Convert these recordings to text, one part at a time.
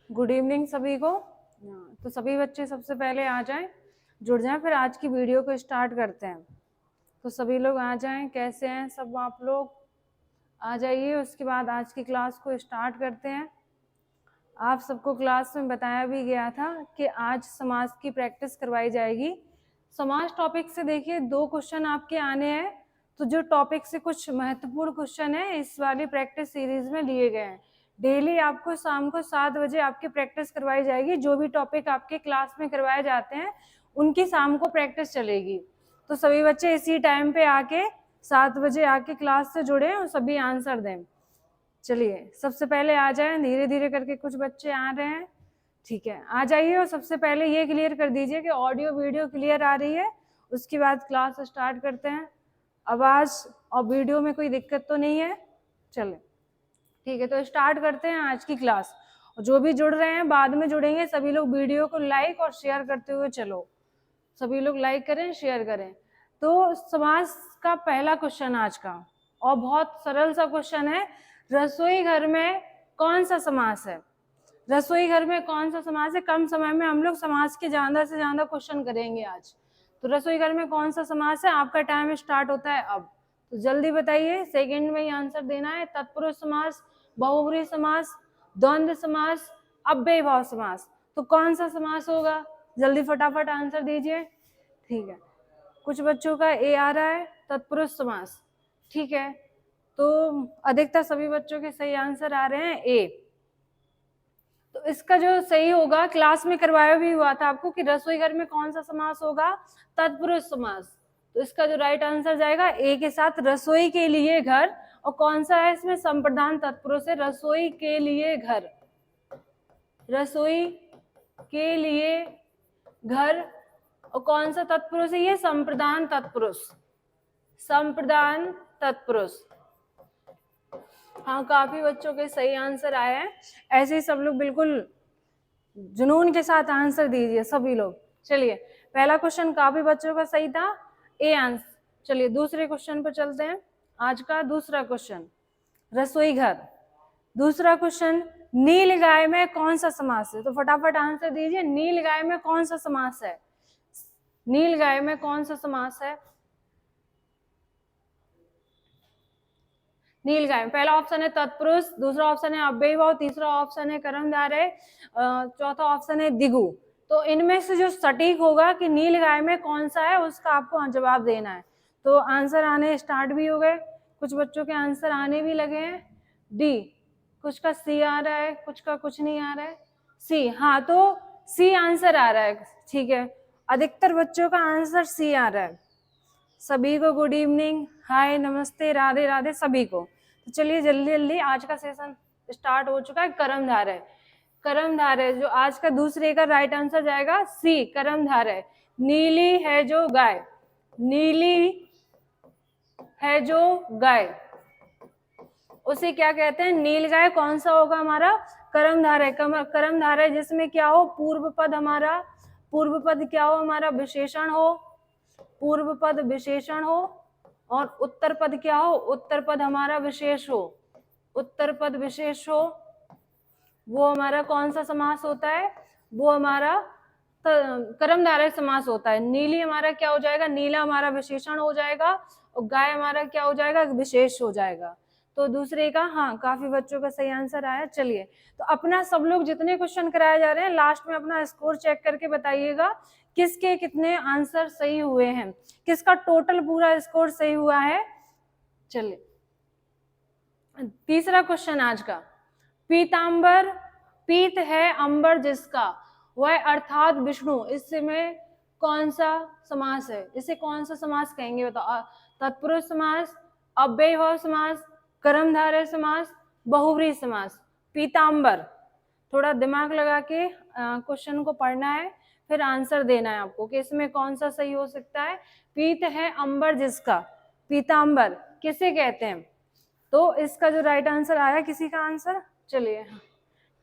Good evening सभी को। तो सभी बच्चे सबसे पहले आ जाएं, जुड़ जाएं, फिर आज की वीडियो को स्टार्ट करते हैं। तो सभी लोग आ जाएं, कैसे हैं सब आप लोग, आ जाइए। उसके बाद आज की क्लास को स्टार्ट करते हैं। आप सबको क्लास में बताया भी गया था कि आज समास की प्रैक्टिस करवाई जाएगी। समास टॉपिक से देखिए 2 क्वेश्चन आपके आने हैं, तो जो टॉपिक से कुछ महत्वपूर्ण क्वेश्चन है इस वाली प्रैक्टिस सीरीज में लिए गए हैं। डेली आपको शाम को 7 बजे आपकी प्रैक्टिस करवाई जाएगी। जो भी टॉपिक आपके क्लास में करवाए जाते हैं उनकी शाम को प्रैक्टिस चलेगी। तो सभी बच्चे इसी टाइम पे आके 7 बजे आके क्लास से जुड़े और सभी आंसर दें। चलिए सबसे पहले आ जाएं, धीरे धीरे करके कुछ बच्चे आ रहे हैं। ठीक है, आ जाइए। और सबसे पहले ये क्लियर कर दीजिए कि ऑडियो वीडियो क्लियर आ रही है। उसके बाद क्लास स्टार्ट करते हैं। आवाज और वीडियो में कोई दिक्कत तो नहीं है? चले ठीक है, तो स्टार्ट करते हैं आज की क्लास। और जो भी जुड़ रहे हैं बाद में जुड़ेंगे, सभी लोग वीडियो को लाइक और शेयर करते हुए चलो। सभी लोग लाइक करें, शेयर करें। तो समास का पहला क्वेश्चन आज का, और बहुत सरल सा क्वेश्चन है। रसोई घर में कौन सा समास है? रसोई घर में कौन सा समास है? कम समय में हम लोग समास के ज्यादा से ज्यादा क्वेश्चन करेंगे आज। तो रसोई घर में कौन सा समास है? आपका टाइम स्टार्ट होता है अब, तो जल्दी बताइए, सेकंड में ही आंसर देना है। तत्पुरुष समास, बहुब्रीहि समास, द्वंद्व समास, अव्ययीभाव समास। तो कौन सा समास होगा? जल्दी फटाफट आंसर दीजिए। ठीक है, कुछ बच्चों का ए आ रहा है, तत्पुरुष समास। ठीक है, तो अधिकतर सभी बच्चों के सही आंसर आ रहे हैं ए। तो इसका जो सही होगा, क्लास में करवाया भी हुआ था आपको कि रसोई घर में कौन सा समास होगा? तत्पुरुष समास। तो इसका जो राइट आंसर जाएगा ए के साथ, रसोई के लिए घर। और कौन सा है इसमें? संप्रदान तत्पुरुष है, रसोई के लिए घर, रसोई के लिए घर। और कौन सा तत्पुरुष है ये? संप्रदान तत्पुरुष, संप्रदान तत्पुरुष। हाँ, काफी बच्चों के सही आंसर आए हैं। ऐसे ही सब लोग बिल्कुल जुनून के साथ आंसर दीजिए सभी लोग। चलिए, पहला क्वेश्चन काफी बच्चों का सही था, ए आंसर। चलिए दूसरे क्वेश्चन पर चलते हैं। आज का दूसरा क्वेश्चन, रसोई घर। दूसरा क्वेश्चन, नील गाय में कौन सा समास है? तो फटाफट आंसर दीजिए, नील गाय में कौन सा समास है? नील गाय में कौन सा समास है? नील गाय, पहला ऑप्शन है तत्पुरुष, दूसरा ऑप्शन है अव्ययीभाव, तीसरा ऑप्शन है कर्मधारय, चौथा ऑप्शन है द्विगु। तो इनमें से जो सटीक होगा कि नील गाय में कौन सा है, उसका आपको जवाब देना है। तो आंसर आने स्टार्ट भी हो गए, कुछ बच्चों के आंसर आने भी लगे हैं। डी, कुछ का सी आ रहा है, कुछ का कुछ नहीं आ रहा है। सी, हाँ तो सी आंसर आ रहा है। ठीक है, अधिकतर बच्चों का आंसर सी आ रहा है। सभी को गुड इवनिंग, हाय, नमस्ते, राधे राधे सभी को। तो चलिए जल्दी जल्दी, आज का सेशन स्टार्ट हो चुका है। कर्मधारय, कर्मधारय जो आज का दूसरे का राइट आंसर जाएगा सी, कर्मधारय। नीली है जो गाय, नीली है जो गाय, उसे क्या कहते हैं? नील गाय। कौन सा होगा हमारा? कर्मधारय। कर्मधारय जिसमें क्या हो? पूर्व पद हमारा, पूर्व पद क्या हो हमारा? विशेषण हो, पूर्व पद विशेषण हो। और उत्तर पद क्या हो? उत्तर पद हमारा विशेष हो, उत्तर पद विशेष हो। वो हमारा कौन सा समास होता है? वो हमारा कर्मधारय समास होता है। नीली हमारा क्या हो जाएगा? नीला हमारा विशेषण हो जाएगा, और गाय हमारा क्या हो जाएगा? विशेष हो जाएगा। तो दूसरे का, हाँ, काफी बच्चों का सही आंसर आया। चलिए, तो अपना सब लोग जितने क्वेश्चन कराए जा रहे हैं लास्ट में अपना स्कोर चेक करके बताइएगा किसके कितने आंसर सही हुए हैं, किसका टोटल पूरा स्कोर सही हुआ है। चलिए तीसरा क्वेश्चन आज का, पीतांबर, पीत है अंबर जिसका, वह अर्थात विष्णु, इसमें कौन सा समास है? इसे कौन सा समास कहेंगे बताओ? तत्पुरुष समास, अव्ययीभाव समास, कर्मधारय समास, बहुव्रीहि समास। पीतांबर, थोड़ा दिमाग लगा के क्वेश्चन को पढ़ना है, फिर आंसर देना है आपको कि इसमें कौन सा सही हो सकता है। पीत है अंबर जिसका, पीतांबर किसे कहते हैं? तो इसका जो राइट आंसर आया, किसी का आंसर, चलिए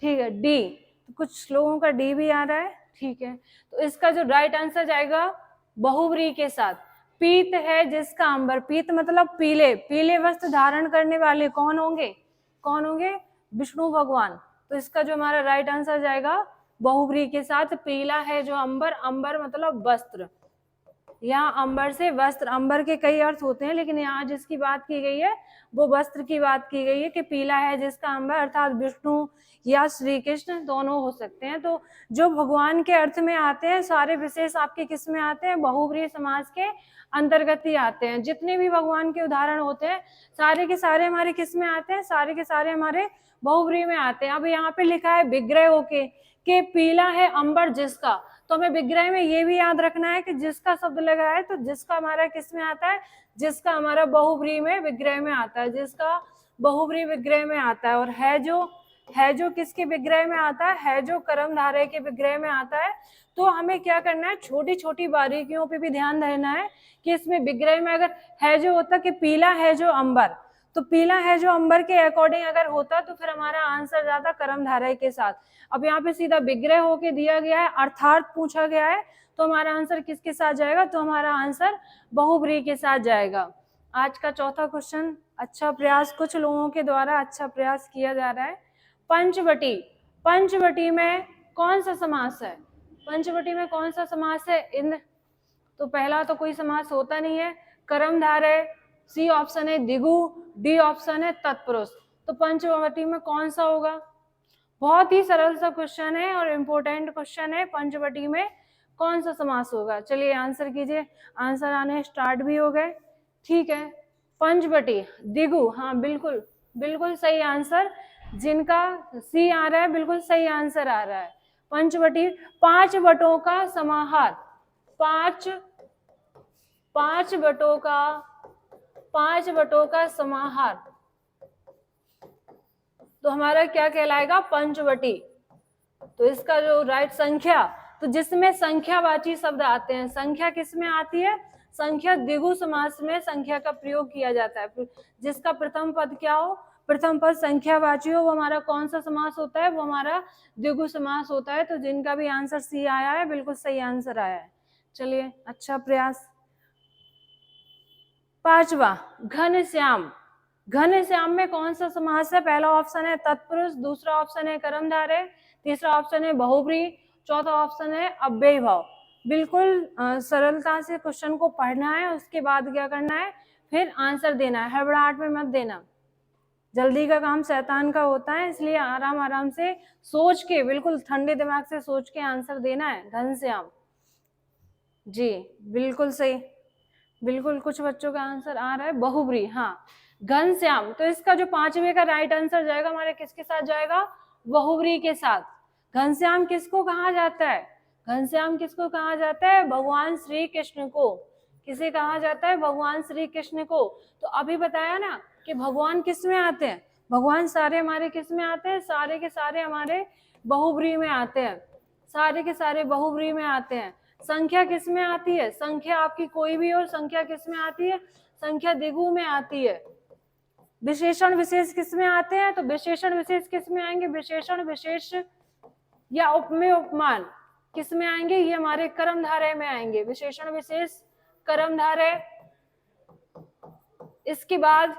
ठीक है डी, तो कुछ लोगों का डी भी आ रहा है। ठीक है, तो इसका जो राइट आंसर जाएगा बहुव्रीहि के साथ, पीत है जिसका अंबर। पीत मतलब पीले, पीले वस्त्र धारण करने वाले कौन होंगे? कौन होंगे? विष्णु भगवान। तो इसका जो हमारा राइट आंसर जाएगा बहुव्रीहि के साथ। पीला है जो अंबर, अंबर मतलब वस्त्र, यहाँ अंबर से वस्त्र, अंबर के कई अर्थ होते हैं लेकिन यहाँ जिसकी बात की गई है वो वस्त्र की बात की गई है कि पीला है जिसका अंबर, अर्थात विष्णु या श्री कृष्ण दोनों हो सकते हैं। तो जो भगवान के अर्थ में आते हैं सारे विशेष आपके किस में आते हैं, बहुव्रीहि समास के अंतर्गत ही आते हैं। जितने भी भगवान के उदाहरण होते हैं सारे के सारे हमारे किस में आते हैं, सारे के सारे हमारे बहुव्रीहि में आते हैं। अब यहाँ पे लिखा है विग्रह होके कि पीला है अंबर जिसका, तो हमें विग्रह में ये भी याद रखना है कि जिसका शब्द लगा है तो जिसका हमारा किस में आता है, जिसका हमारा बहुव्रीहि में विग्रह में आता है, जिसका बहुव्रीहि विग्रह में आता है। और है जो किसके विग्रह में आता है जो कर्मधारय के विग्रह में आता है। तो हमें क्या करना है, छोटी छोटी बारीकियों पे भी ध्यान देना है कि इसमें विग्रह में अगर है जो होता कि पीला है जो अंबर, तो पीला है जो अंबर के अकॉर्डिंग अगर होता तो फिर हमारा आंसर जाता कर्मधारय के साथ। अब यहाँ पे सीधा विग्रह होके दिया गया है, अर्थात पूछा गया है, तो हमारा आंसर किसके साथ जाएगा, तो हमारा आंसर बहुव्रीहि के साथ जाएगा। आज का चौथा क्वेश्चन, अच्छा प्रयास कुछ लोगों के द्वारा अच्छा प्रयास किया जा रहा है। पंचवटी, पंचवटी में कौन सा समास है, पंचवटी में कौन सा समास है इंद्र, तो पहला तो कोई समास होता नहीं है, कर्मधारय, सी ऑप्शन है दिगु, डी ऑप्शन है तत्पुरुष। तो पंचवटी में कौन सा होगा, बहुत ही सरल सा क्वेश्चन है और इम्पोर्टेंट क्वेश्चन है, पंचवटी में कौन सा समास होगा। चलिए आंसर कीजिए, आंसर आने स्टार्ट भी हो गए। ठीक है, पंचवटी दिगु, हाँ बिल्कुल बिल्कुल सही आंसर, जिनका सी आ रहा है बिल्कुल सही आंसर आ रहा है। पंचवटी पांच वटों का समाहार, पांच वटों का समाहार, तो हमारा क्या कहलाएगा, पंचवटी। तो इसका जो राइट संख्या, तो जिसमें संख्यावाची शब्द आते हैं, संख्या किस में आती है, संख्या द्विगु समास में संख्या का प्रयोग किया जाता है। जिसका प्रथम पद क्या हो, प्रथम पद संख्यावाची हो, वो हमारा कौन सा समास होता है, वो हमारा द्विगु समास होता है। तो जिनका भी आंसर सी आया है बिल्कुल सही आंसर आया है। चलिए अच्छा प्रयास। पांचवा घनश्याम, घनश्याम में कौन सा समास है, पहला ऑप्शन है तत्पुरुष, दूसरा ऑप्शन है कर्मधारय, तीसरा ऑप्शन है बहुव्रीहि, चौथा ऑप्शन है अव्ययीभाव। बिल्कुल सरलता से क्वेश्चन को पढ़ना है, उसके बाद क्या करना है, फिर आंसर देना है, हड़बड़ाहट में मत देना, जल्दी का काम शैतान का होता है, इसलिए आराम आराम से सोच के, बिल्कुल ठंडे दिमाग से सोच के आंसर देना है। घनश्याम जी बिल्कुल सही, बिल्कुल कुछ बच्चों का आंसर आ रहा है बहुव्रीहि, हाँ घनश्याम। तो इसका जो पांचवे का राइट आंसर जाएगा हमारे किसके साथ जाएगा, बहुव्रीहि के साथ। घनश्याम किसको कहा जाता है, घनश्याम किसको कहा जाता है, भगवान श्री कृष्ण को। किसे कहा जाता है, भगवान श्री कृष्ण को। तो अभी बताया ना कि भगवान किस में आते हैं, भगवान सारे हमारे किस में आते हैं, सारे के सारे हमारे बहुव्रीहि में आते हैं, सारे के सारे बहुव्रीहि में आते हैं। संख्या किस में आती है, संख्या आपकी कोई भी और संख्या किस में आती है, संख्या द्विगु में आती है। विशेषण विशेष किस में आते हैं, तो विशेषण विशेष किस में आएंगे, विशेषण विशेष या उपमेय उपमान किस में आएंगे, ये हमारे कर्मधारय में आएंगे, विशेषण विशेष कर्मधारय। इसके बाद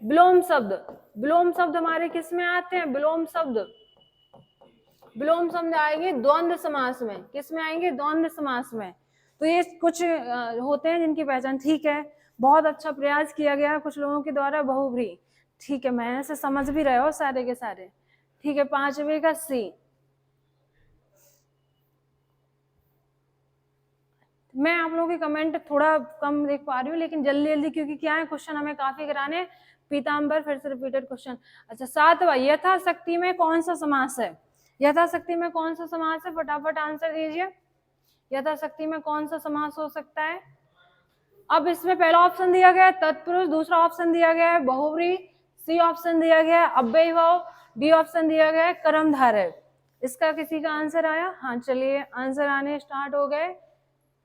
विलोम शब्द, विलोम शब्द हमारे किस में आते हैं, विलोम शब्द आएंगे द्वंद्व समास में, किस में आएंगे, द्वंद्व समास में। तो ये कुछ होते हैं जिनकी पहचान, ठीक है बहुत अच्छा प्रयास किया गया कुछ लोगों के द्वारा बहुव्रीहि, ठीक है मैं से समझ भी रहे हो सारे के सारे, ठीक है। पांचवे का सी, मैं आप लोगों के कमेंट थोड़ा कम देख पा रही हूँ, लेकिन जल्दी जल्दी क्योंकि क्या है क्वेश्चन हमें काफी कराने। पीताम्बर फिर से रिपीटेड क्वेश्चन। अच्छा सातवां, यथाशक्ति में कौन सा समास है, यथाशक्ति में कौन सा समास है, फटाफट आंसर दीजिए, यथाशक्ति में कौन सा समास हो सकता है। अब इसमें पहला ऑप्शन दिया गया है तत्पुरुष, दूसरा ऑप्शन दिया गया है बहुव्रीहि, सी ऑप्शन दिया गया है अव्ययीभाव, डी ऑप्शन दिया गया है कर्मधारय। इसका किसी का आंसर आया, हाँ चलिए आंसर आने स्टार्ट हो गए।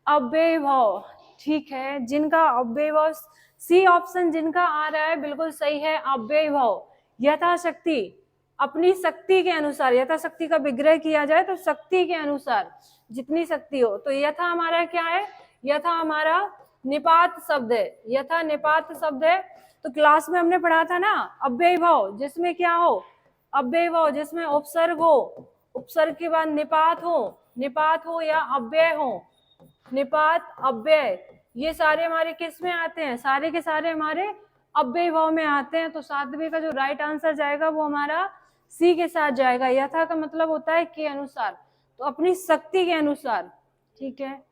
अव्ययीभाव, ठीक है जिनका अव्ययीभाव, सी ऑप्शन जिनका आ रहा है बिल्कुल सही है, अव्ययीभाव। यथाशक्ति, अपनी शक्ति के अनुसार, यथाशक्ति का विग्रह किया जाए तो शक्ति के अनुसार जितनी शक्ति हो। तो यथा हमारा क्या है, यथा हमारा निपात शब्द है, यथा निपात शब्द है। तो क्लास में हमने पढ़ा था ना अव्ययीभाव जिसमें क्या हो, अव्यय भाव जिसमें उपसर्ग हो, उपसर्ग के बाद निपात हो या अव्यय हो, निपात अव्यय, ये सारे हमारे किस में आते हैं, सारे के सारे हमारे अव्यय भाव में आते हैं। तो सातवें का जो राइट आंसर जाएगा वो हमारा सी के साथ जाएगा। यथा का मतलब होता है के अनुसार, तो अपनी शक्ति के अनुसार। ठीक है,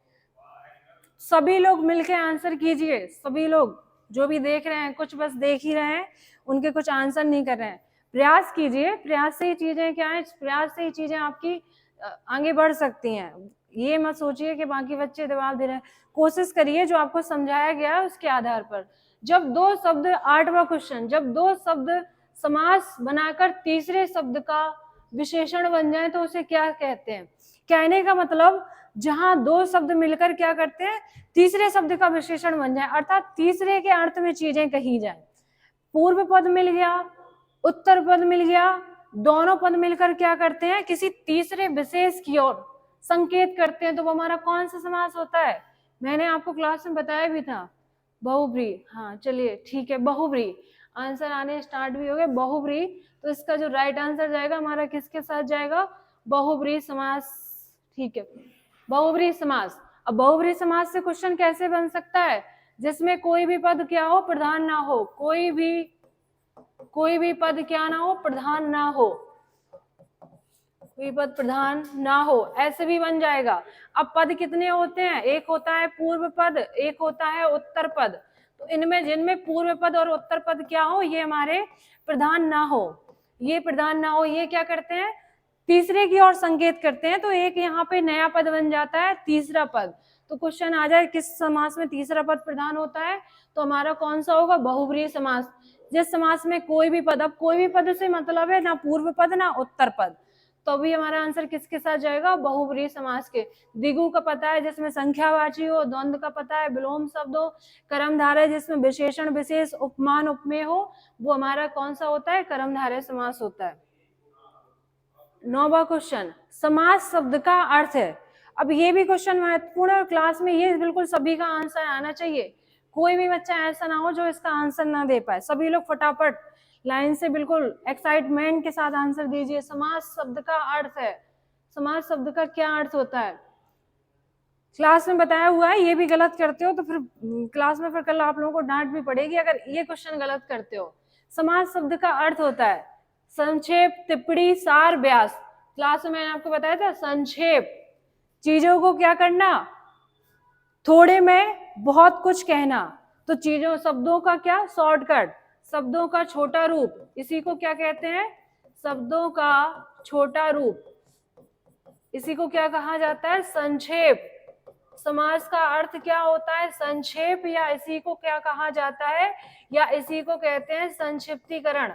सभी लोग मिलके आंसर कीजिए, सभी लोग जो भी देख रहे हैं, कुछ बस देख ही रहे हैं, उनके कुछ आंसर नहीं कर रहे हैं। प्रयास कीजिए, प्रयास से ही चीजें क्या है, प्रयास से ही चीजें आपकी आगे बढ़ सकती हैं। ये मत सोचिए कि बाकी बच्चे दबाव दे रहे हैं, कोशिश करिए जो आपको समझाया गया है उसके आधार पर। जब दो शब्द, 8वां क्वेश्चन, जब दो शब्द समास बनाकर तीसरे शब्द का विशेषण बन जाए तो उसे क्या कहते हैं। कहने का मतलब जहां दो शब्द मिलकर क्या करते हैं, तीसरे शब्द का विशेषण बन जाए, अर्थात तीसरे के अर्थ में चीजें कही जाए। पूर्व पद मिल गया, उत्तर पद मिल गया, दोनों पद मिलकर क्या करते हैं, किसी तीसरे विशेष की ओर संकेत करते हैं, तो वो हमारा कौन सा समास होता है। मैंने आपको क्लास में बताया भी था, बहुब्रीहि। हाँ चलिए ठीक है, बहुब्रीहि, आंसर आने स्टार्ट भी हो गए, बहुब्रीहि। तो इसका जो राइट आंसर जाएगा हमारा किसके साथ जाएगा, बहुब्रीहि समास। ठीक है, बहुब्रीहि समास। अब बहुब्रीहि समास से क्वेश्चन कैसे बन सकता है, जिसमें कोई भी पद क्या हो, प्रधान ना हो, कोई भी पद क्या ना हो, प्रधान ना हो, कोई पद प्रधान ना हो, ऐसे भी बन जाएगा। अब पद कितने होते हैं, एक होता है पूर्व पद, एक होता है उत्तर पद। तो इनमें जिनमें पूर्व पद और उत्तर पद क्या हो, ये हमारे प्रधान ना हो, ये प्रधान ना हो, ये क्या करते हैं, तीसरे की ओर संकेत करते हैं। तो एक यहाँ पे नया पद बन जाता है, तीसरा पद। तो क्वेश्चन आ जाए किस समास में तीसरा पद प्रधान होता है, तो हमारा कौन सा होगा, बहुब्रीहि समास। जिस समास में कोई भी पद, अब कोई भी पद से मतलब है ना पूर्व पद ना उत्तर पद, तो अभी हमारा आंसर किसके साथ जाएगा, बहुब्रीहि समास के। द्विगु का पता है जिसमें संख्यावाची हो, द्वंद्व का पता है विलोम शब्द हो, कर्मधारय जिसमें विशेषण विशेष उपमान उपमेय हो, वो हमारा कौन सा होता है, कर्मधारय समास होता है। 9वां क्वेश्चन, समास शब्द का अर्थ है। अब ये भी क्वेश्चन महत्वपूर्ण है, क्लास में ये बिल्कुल सभी का आंसर आना चाहिए, कोई भी बच्चा ऐसा ना हो जो इसका आंसर ना दे पाए। सभी लोग फटाफट लाइन से बिल्कुल एक्साइटमेंट के साथ आंसर दीजिए। समास शब्द का अर्थ है, समास शब्द का क्या अर्थ होता है, क्लास में बताया हुआ है, ये भी गलत करते हो तो फिर क्लास में फिर कल आप लोगों को डांट भी पड़ेगी अगर ये क्वेश्चन गलत करते हो। समास शब्द का अर्थ होता है संक्षेप, टिप्पणी, सार, व्यास। क्लास में मैंने आपको बताया था, संक्षेप, चीजों को क्या करना, थोड़े में बहुत कुछ कहना, तो चीजों, शब्दों का क्या, शॉर्टकट, शब्दों का छोटा रूप, इसी को क्या कहते हैं, शब्दों का छोटा रूप, इसी को क्या कहा जाता है, संक्षेप। समास का अर्थ क्या होता है, संक्षेप, या इसी को क्या कहा जाता है, या इसी को कहते हैं संक्षिप्तीकरण।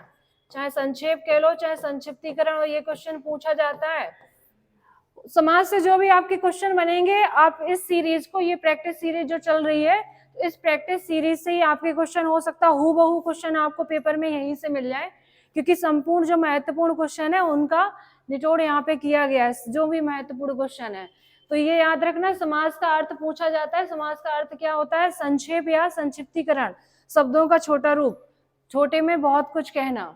चाहे संक्षेप कह लो चाहे संक्षिप्तीकरण, और ये क्वेश्चन पूछा जाता है। समाज से जो भी आपके क्वेश्चन बनेंगे, आप इस सीरीज को, ये प्रैक्टिस सीरीज जो चल रही है, इस प्रैक्टिस सीरीज से ही आपके क्वेश्चन हो सकता है हूबहू क्वेश्चन आपको पेपर में यहीं से मिल जाए, क्योंकि संपूर्ण जो महत्वपूर्ण क्वेश्चन है उनका निचोड़ यहाँ पे किया गया है, जो भी महत्वपूर्ण क्वेश्चन है। तो ये याद रखना, समास का अर्थ पूछा जाता है, समास का अर्थ क्या होता है, संक्षेप या संक्षिप्तीकरण, शब्दों का छोटा रूप, छोटे में बहुत कुछ कहना।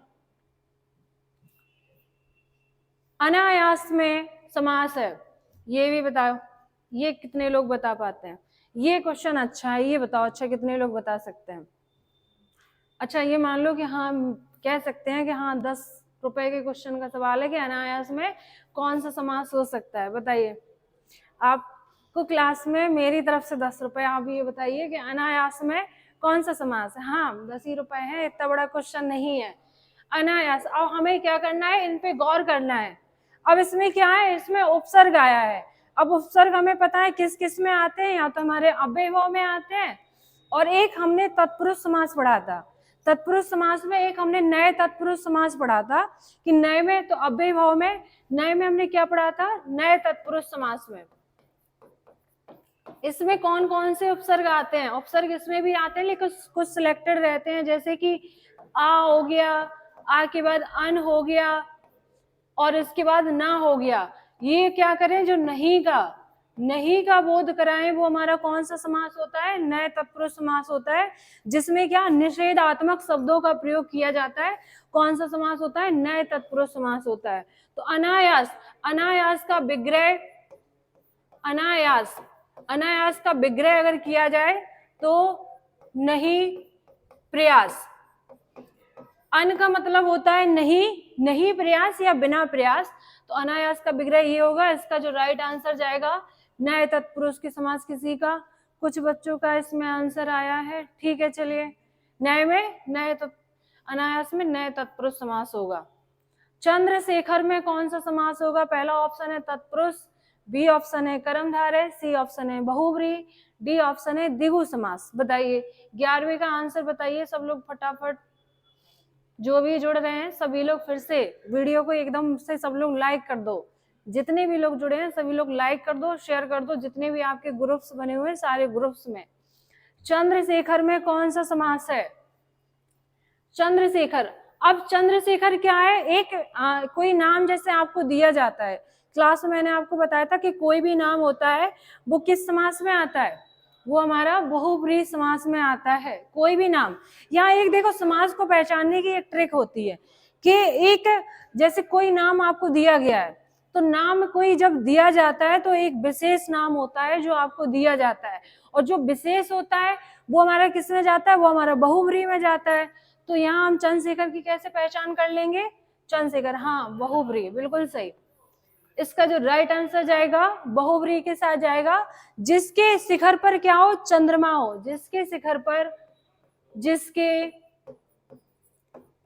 अनायास में समास है, ये भी बताओ, ये कितने लोग बता पाते हैं, ये क्वेश्चन अच्छा है, ये बताओ अच्छा कितने लोग बता सकते हैं। अच्छा ये मान लो कि हाँ कह सकते हैं कि हाँ 10 रुपए के क्वेश्चन का सवाल है कि अनायास में कौन सा समास हो सकता है, बताइए। आपको क्लास में मेरी तरफ से 10 रुपए, आप ये बताइए कि अनायास में कौन सा समास है। हाँ 10 ही रुपए है, इतना बड़ा क्वेश्चन नहीं है। अनायास, अब हमें क्या करना है, इन पे गौर करना है। अब इसमें क्या है, इसमें उपसर्ग आया है। अब उपसर्ग हमें पता है किस किस में आते हैं, या तो हमारे अव्ययभाव में आते हैं, और एक हमने तत्पुरुष समास पढ़ा था। तत्पुरुष समास में एक हमने नए तत्पुरुष समास पढ़ा था कि नए में, तो अव्ययभाव में, नए में हमने क्या पढ़ा था, नए तत्पुरुष समास में। इसमें कौन कौन से उपसर्ग आते हैं, उपसर्ग इसमें भी आते हैं लेकिन कुछ सिलेक्टेड रहते हैं, जैसे कि आ हो गया, आ के बाद अन हो गया, और इसके बाद ना हो गया। ये क्या करें, जो नहीं का, नहीं का बोध कराएं, वो हमारा कौन सा समास होता है? नए तत्पुरुष समास होता है, जिसमें क्या निषेधात्मक शब्दों का प्रयोग किया जाता है। कौन सा समास होता है? नए तत्पुरुष समास होता है। तो अनायास, अनायास का विग्रह, अनायास, अनायास का विग्रह अगर किया जाए तो नहीं प्रयास। अन का मतलब होता है नहीं, नहीं प्रयास या बिना प्रयास, तो अनायास का विग्रह ये होगा। इसका जो राइट आंसर जाएगा नए तत्पुरुष की समास किसी का, कुछ बच्चों का इसमें आंसर आया है, ठीक है। चलिए, नए में नए अनायास में नए तत्पुरुष समास होगा। चंद्रशेखर में कौन सा समास होगा? पहला ऑप्शन है तत्पुरुष, बी ऑप्शन है कर्मधारय, सी ऑप्शन है बहुव्रीहि, डी ऑप्शन है द्विगु समास। बताइए 11वीं का आंसर बताइए सब लोग फटाफट। जो भी जुड़ रहे हैं सभी लोग फिर से वीडियो को एकदम से सब लोग लाइक कर दो। जितने भी लोग जुड़े हैं सभी लोग लाइक कर दो, शेयर कर दो, जितने भी आपके ग्रुप्स बने हुए हैं सारे ग्रुप्स में। चंद्रशेखर में कौन सा समास है? चंद्रशेखर। अब चंद्रशेखर क्या है? एक कोई नाम जैसे आपको दिया जाता है, क्लास में मैंने आपको बताया था कि कोई भी नाम होता है वो किस समास में आता है? वो हमारा बहुव्रीहि समास में आता है। कोई भी नाम, यहाँ एक देखो समास को पहचानने की एक ट्रिक होती है कि एक जैसे कोई नाम आपको दिया गया है, तो नाम कोई जब दिया जाता है तो एक विशेष नाम होता है जो आपको दिया जाता है, और जो विशेष होता है वो हमारा किस में जाता है? वो हमारा बहुव्रीहि में जाता है। तो यहाँ हम चंद्रशेखर की कैसे पहचान कर लेंगे? चंद्रशेखर, हाँ बहुव्रीहि, बिल्कुल सही। इसका जो राइट आंसर जाएगा बहुव्रीहि के साथ जाएगा, जिसके शिखर पर क्या हो? चंद्रमा हो। जिसके शिखर पर,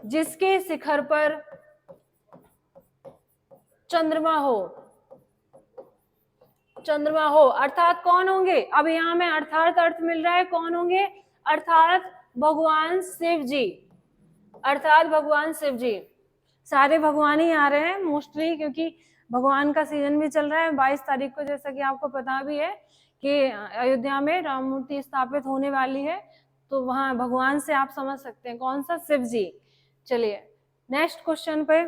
जिसके शिखर पर चंद्रमा हो, चंद्रमा हो, अर्थात कौन होंगे? अब यहाँ में अर्थात अर्थ मिल रहा है, कौन होंगे? अर्थात भगवान शिव जी, अर्थात भगवान शिव जी। सारे भगवान ही आ रहे हैं मोस्टली, क्योंकि भगवान का सीजन भी चल रहा है। 22 तारीख को जैसा कि आपको पता भी है कि अयोध्या में राम मूर्ति स्थापित होने वाली है, तो वहां भगवान से आप समझ सकते हैं कौन सा? शिव जी। चलिए नेक्स्ट क्वेश्चन पे,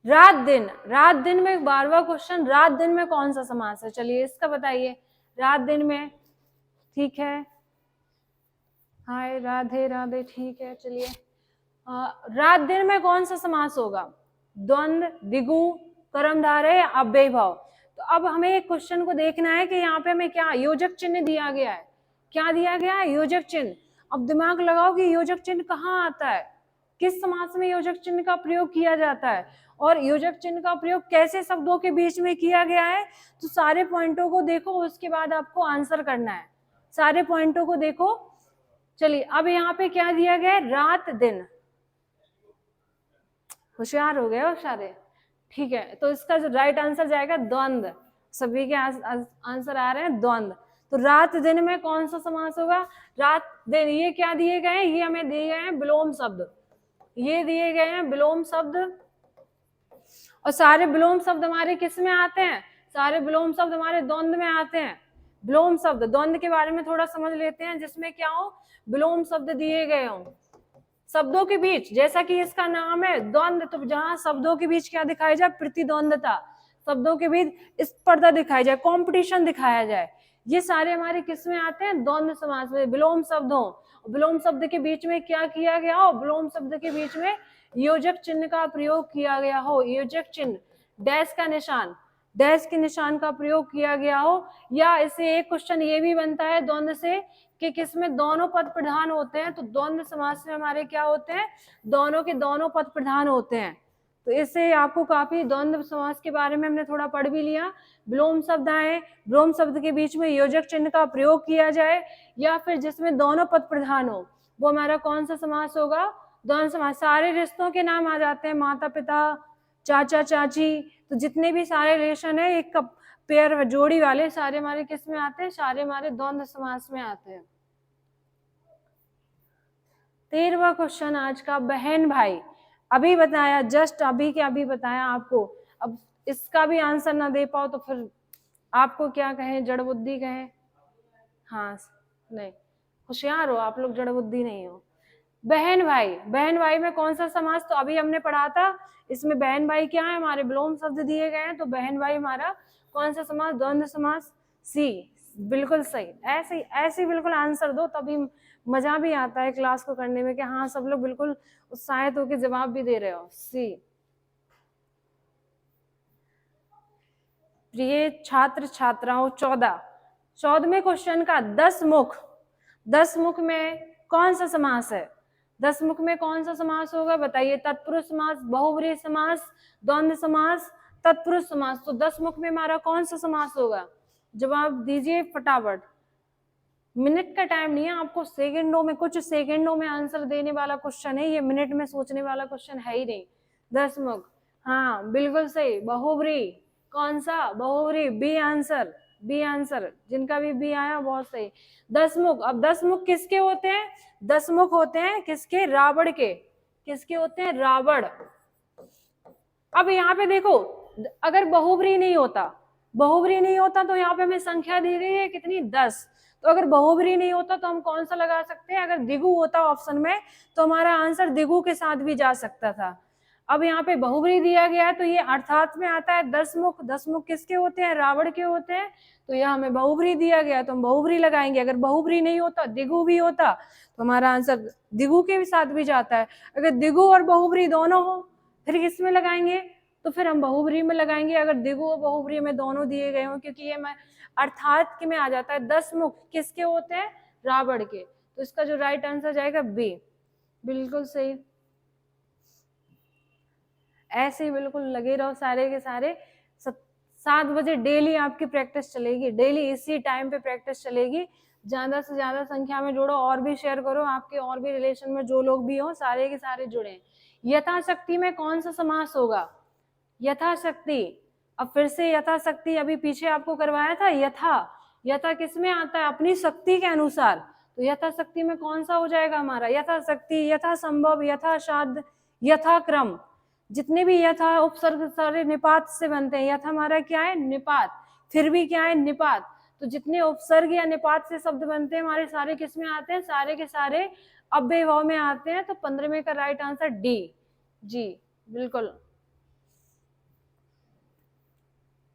रात दिन, रात दिन में 12वां क्वेश्चन, रात दिन में कौन सा समास है? चलिए इसका बताइए। रात दिन में, ठीक है, हाय राधे राधे, ठीक है। चलिए रात दिन में कौन सा समास होगा? द्वंद्व, द्विगु, कर्मधारय, अव्ययी भाव। तो अब हमें एक क्वेश्चन को देखना है कि यहाँ पे हमें क्या योजक चिन्ह दिया गया है? क्या दिया गया है? योजक चिन्ह। अब दिमाग लगाओ कि योजक चिन्ह कहाँ आता है, किस समास में योजक चिन्ह का प्रयोग किया जाता है, और योजक चिन्ह का प्रयोग कैसे शब्दों के बीच में किया गया है। तो सारे पॉइंटों को देखो, उसके बाद आपको आंसर करना है। सारे पॉइंटों को देखो। चलिए अब यहाँ पे क्या दिया गया है? रात दिन। होशियार हो गए हो सारे, ठीक है। तो इसका जो राइट आंसर जाएगा द्वंद्व। सभी के आंसर आ रहे हैं द्वंद्व। तो रात दिन में कौन सा समास होगा? रात दिन। ये क्या दिए गए हैं? ये हमें दिए गए हैं विलोम शब्द, ये दिए गए हैं विलोम शब्द। और सारे विलोम शब्द हमारे किस में आते हैं? सारे विलोम शब्द हमारे द्वंद्व में आते हैं। विलोम शब्द, द्वंद्व के बारे में थोड़ा समझ लेते हैं, जिसमें क्या हो? विलोम शब्द दिए गए हों शब्दों के बीच, जैसा कि इसका नाम है द्वंद्व, तो जहां शब्दों के बीच क्या दिखाया जाए? प्रतिद्वंदता। शब्दों के बीच स्पर्धा दिखाई जाए, कंपटीशन दिखाया जाए, ये सारे हमारे किस में आते हैं? द्वंद्व समास में। विलोम शब्द हो, विलोम शब्द के बीच में क्या किया गया हो? विलोम शब्द के बीच में योजक चिन्ह का प्रयोग किया गया हो। योजक चिन्ह, डैश का निशान, डैश के निशान का प्रयोग किया गया हो। या इसे एक क्वेश्चन ये भी बनता है द्वंद्व से कि किसमें दोनों पद प्रधान होते हैं। तो द्वंद्व समास में हमारे क्या होते हैं? दोनों के दोनों पद प्रधान होते हैं। तो इससे आपको काफी द्वंद्व समास के बारे में हमने थोड़ा पढ़ भी लिया। विलोम शब्द आए, विलोम शब्द के बीच में योजक चिन्ह का प्रयोग किया जाए, या फिर जिसमें दोनों पद प्रधान हो, वो हमारा कौन सा समास होगा? द्वंद्व समास। सारे रिश्तों के नाम आ जाते हैं, माता पिता, चाचा चाची, तो जितने भी सारे रिलेशन है एक पेयर जोड़ी वाले, सारे हमारे किस में आते हैं? सारे हमारे द्वंद्व समास में आते हैं। 13वां क्वेश्चन आज का, बहन भाई। अभी बताया, जस्ट अभी के अभी बताया आपको। अब इसका भी आंसर ना दे पाओ तो फिर आपको क्या कहें? जड़ बुद्धि कहें? हाँ नहीं, होशियार हो आप लोग, जड़ बुद्धि नहीं हो। बहन भाई, बहन भाई में कौन सा समास, तो अभी हमने पढ़ा था इसमें बहन भाई क्या है, हमारे विलोम शब्द दिए गए हैं, तो बहन भाई हमारा कौन सा समास, द्वंद्व समास, सी, बिल्कुल सही। ऐसे ऐसे बिल्कुल आंसर दो, तभी मजा भी आता है क्लास को करने में कि हाँ सब लोग बिल्कुल उत्साहित होकर जवाब भी दे रहे हो। सी। प्रिय छात्र छात्राओं, 14वें क्वेश्चन का 10 मुख, 10 मुख में कौन सा समास है, 10 मुख में कौन सा समास होगा बताइए। तत्पुरुष समास, बहुव्रीहि समास, द्वंद्व समास, तत्पुरुष समास। तो 10 मुख में हमारा कौन सा समास होगा, जवाब दीजिए फटाफट। मिनट का टाइम नहीं है आपको, सेकंडों में, कुछ सेकंडों में आंसर देने वाला क्वेश्चन है ये, मिनट में सोचने वाला क्वेश्चन है ही नहीं। 10 मुख, हाँ बिल्कुल सही। बहुव्रीहि, कौन सा, बहुव्रीहि, बी आंसर, बी आंसर, जिनका भी बी आया बहुत सही। 10 मुख, अब 10 मुख किसके होते हैं, 10 मुख होते हैं किसके, रावण के। किसके होते हैं, रावण। अब यहाँ पे देखो, अगर बहुव्रीहि नहीं होता, बहुव्रीहि नहीं होता तो यहाँ पे हमें संख्या दी गई है कितनी, 10। तो अगर बहुव्रीहि नहीं होता तो हम कौन सा लगा सकते हैं, अगर द्विगु होता ऑप्शन में तो हमारा आंसर द्विगु के साथ भी जा सकता था। अब यहाँ पे बहुव्रीहि दिया गया है तो ये अर्थात में आता है 10 मुख। 10 मुख किसके होते हैं, रावण के होते हैं, तो यहाँ हमें बहुव्रीहि दिया गया तो हम बहुव्रीहि लगाएंगे। अगर बहुव्रीहि नहीं होता, द्विगु भी होता तो हमारा आंसर द्विगु के साथ भी जाता है। अगर द्विगु और बहुव्रीहि दोनों हो फिर किसमें लगाएंगे, तो फिर हम बहुव्रीहि में लगाएंगे, अगर द्विगु और बहुव्रीहि में दोनों दिए गए हों, क्योंकि ये अर्थात में आ जाता है। 10 मुख किसके होते हैं, रावण के। तो इसका जो राइट आंसर जाएगा बी, बिल्कुल सही। ऐसे ही बिल्कुल लगे रहो सारे के सारे। 7 बजे डेली आपकी प्रैक्टिस चलेगी, डेली इसी टाइम पे प्रैक्टिस चलेगी। ज्यादा से ज्यादा संख्या में जोड़ो, और भी शेयर करो, आपके और भी रिलेशन में जो लोग भी हो सारे के सारे जुड़े। यथाशक्ति में कौन सा समास होगा, यथाशक्ति। अब फिर से यथाशक्ति, अभी पीछे आपको करवाया था, यथा किस में आता है, अपनी शक्ति के अनुसार। तो यथाशक्ति में कौन सा हो जाएगा हमारा, यथाशक्ति, यथासंभव, यथासाध्य, यथाक्रम। जितने भी यथा उपसर्ग सारे निपात से बनते हैं। यथा हमारा क्या है, निपात, फिर भी क्या है, निपात। तो जितने उपसर्ग या निपात से शब्द बनते हैं हमारे सारे किस में आते हैं, सारे के सारे अव्ययभाव में आते हैं। तो 15वें का राइट आंसर डी, जी बिल्कुल।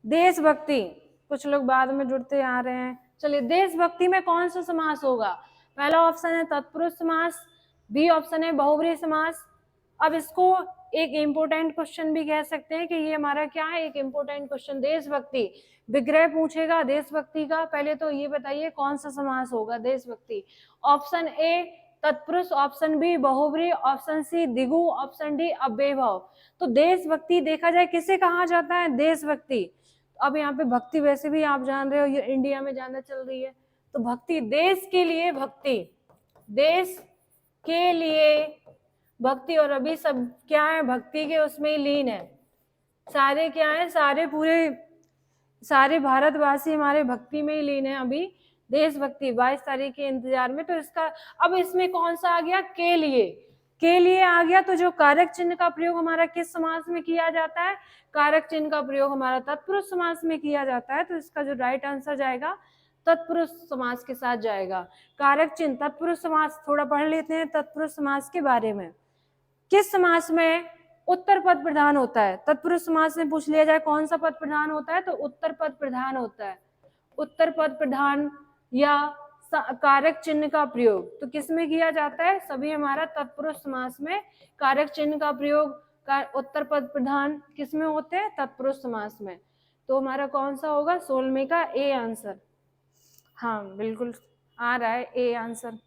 देशभक्ति, कुछ लोग बाद में जुड़ते आ रहे हैं। चलिए, देशभक्ति में कौन सा समास होगा, पहला ऑप्शन है तत्पुरुष समास, बी ऑप्शन है बहुव्रीहि समास। अब इसको एक इंपोर्टेंट क्वेश्चन भी कह सकते हैं कि ये हमारा क्या है, एक इंपोर्टेंट क्वेश्चन। देशभक्ति विग्रह पूछेगा देशभक्ति का, पहले तो ये बताइए कौन सा समास होगा देशभक्ति। ऑप्शन ए तत्पुरुष, ऑप्शन बी बहुव्रीहि, ऑप्शन सी द्विगु, ऑप्शन डी अव्ययभाव। तो देशभक्ति देखा जाए किसे कहा जाता है, देशभक्ति। अब यहाँ पे भक्ति वैसे भी आप जान रहे हो ये इंडिया में ज्यादा चल रही है, तो भक्ति देश के लिए, भक्ति देश के लिए भक्ति। और अभी सब क्या है, भक्ति के उसमें ही लीन है, सारे क्या है, सारे पूरे सारे भारतवासी हमारे भक्ति में ही लीन है अभी। देशभक्ति 22 तारीख के इंतजार में। तो इसका अब इसमें कौन सा आ गया, के लिए आ गया। तो जो कारक चिन्ह का प्रयोग हमारा किस समास में किया जाता है, कारक चिन्ह का प्रयोग हमारा तत्पुरुष समास में किया जाता है। तो इसका जो राइट आंसर जाएगा तत्पुरुष समास के साथ जाएगा। कारक चिन्ह तत्पुरुष समास, थोड़ा पढ़ लेते हैं तत्पुरुष समास के बारे में। किस समास में उत्तर पद प्रधान होता है, तत्पुरुष समास में पूछ लिया जाए कौन सा पद प्रधान होता है, तो उत्तर पद प्रधान होता है। उत्तर पद प्रधान या कारक चिन्ह का प्रयोग तो किस में किया जाता है, सभी हमारा तत्पुरुष समास में कारक चिन्ह का प्रयोग उत्तर पद प्रधान किस में होते हैं, तत्पुरुष समास में। तो हमारा कौन सा होगा, 16वें का ए आंसर। हाँ बिल्कुल आ रहा है ए आंसर,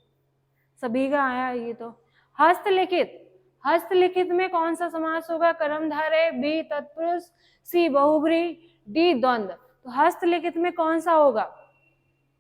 सभी का आया ये। तो हस्तलिखित, हस्तलिखित में कौन सा समास होगा, कर्मधारय, बी तत्पुरुष, सी बहुव्रीहि, डी द्वंद्व। तो हस्तलिखित में कौन सा होगा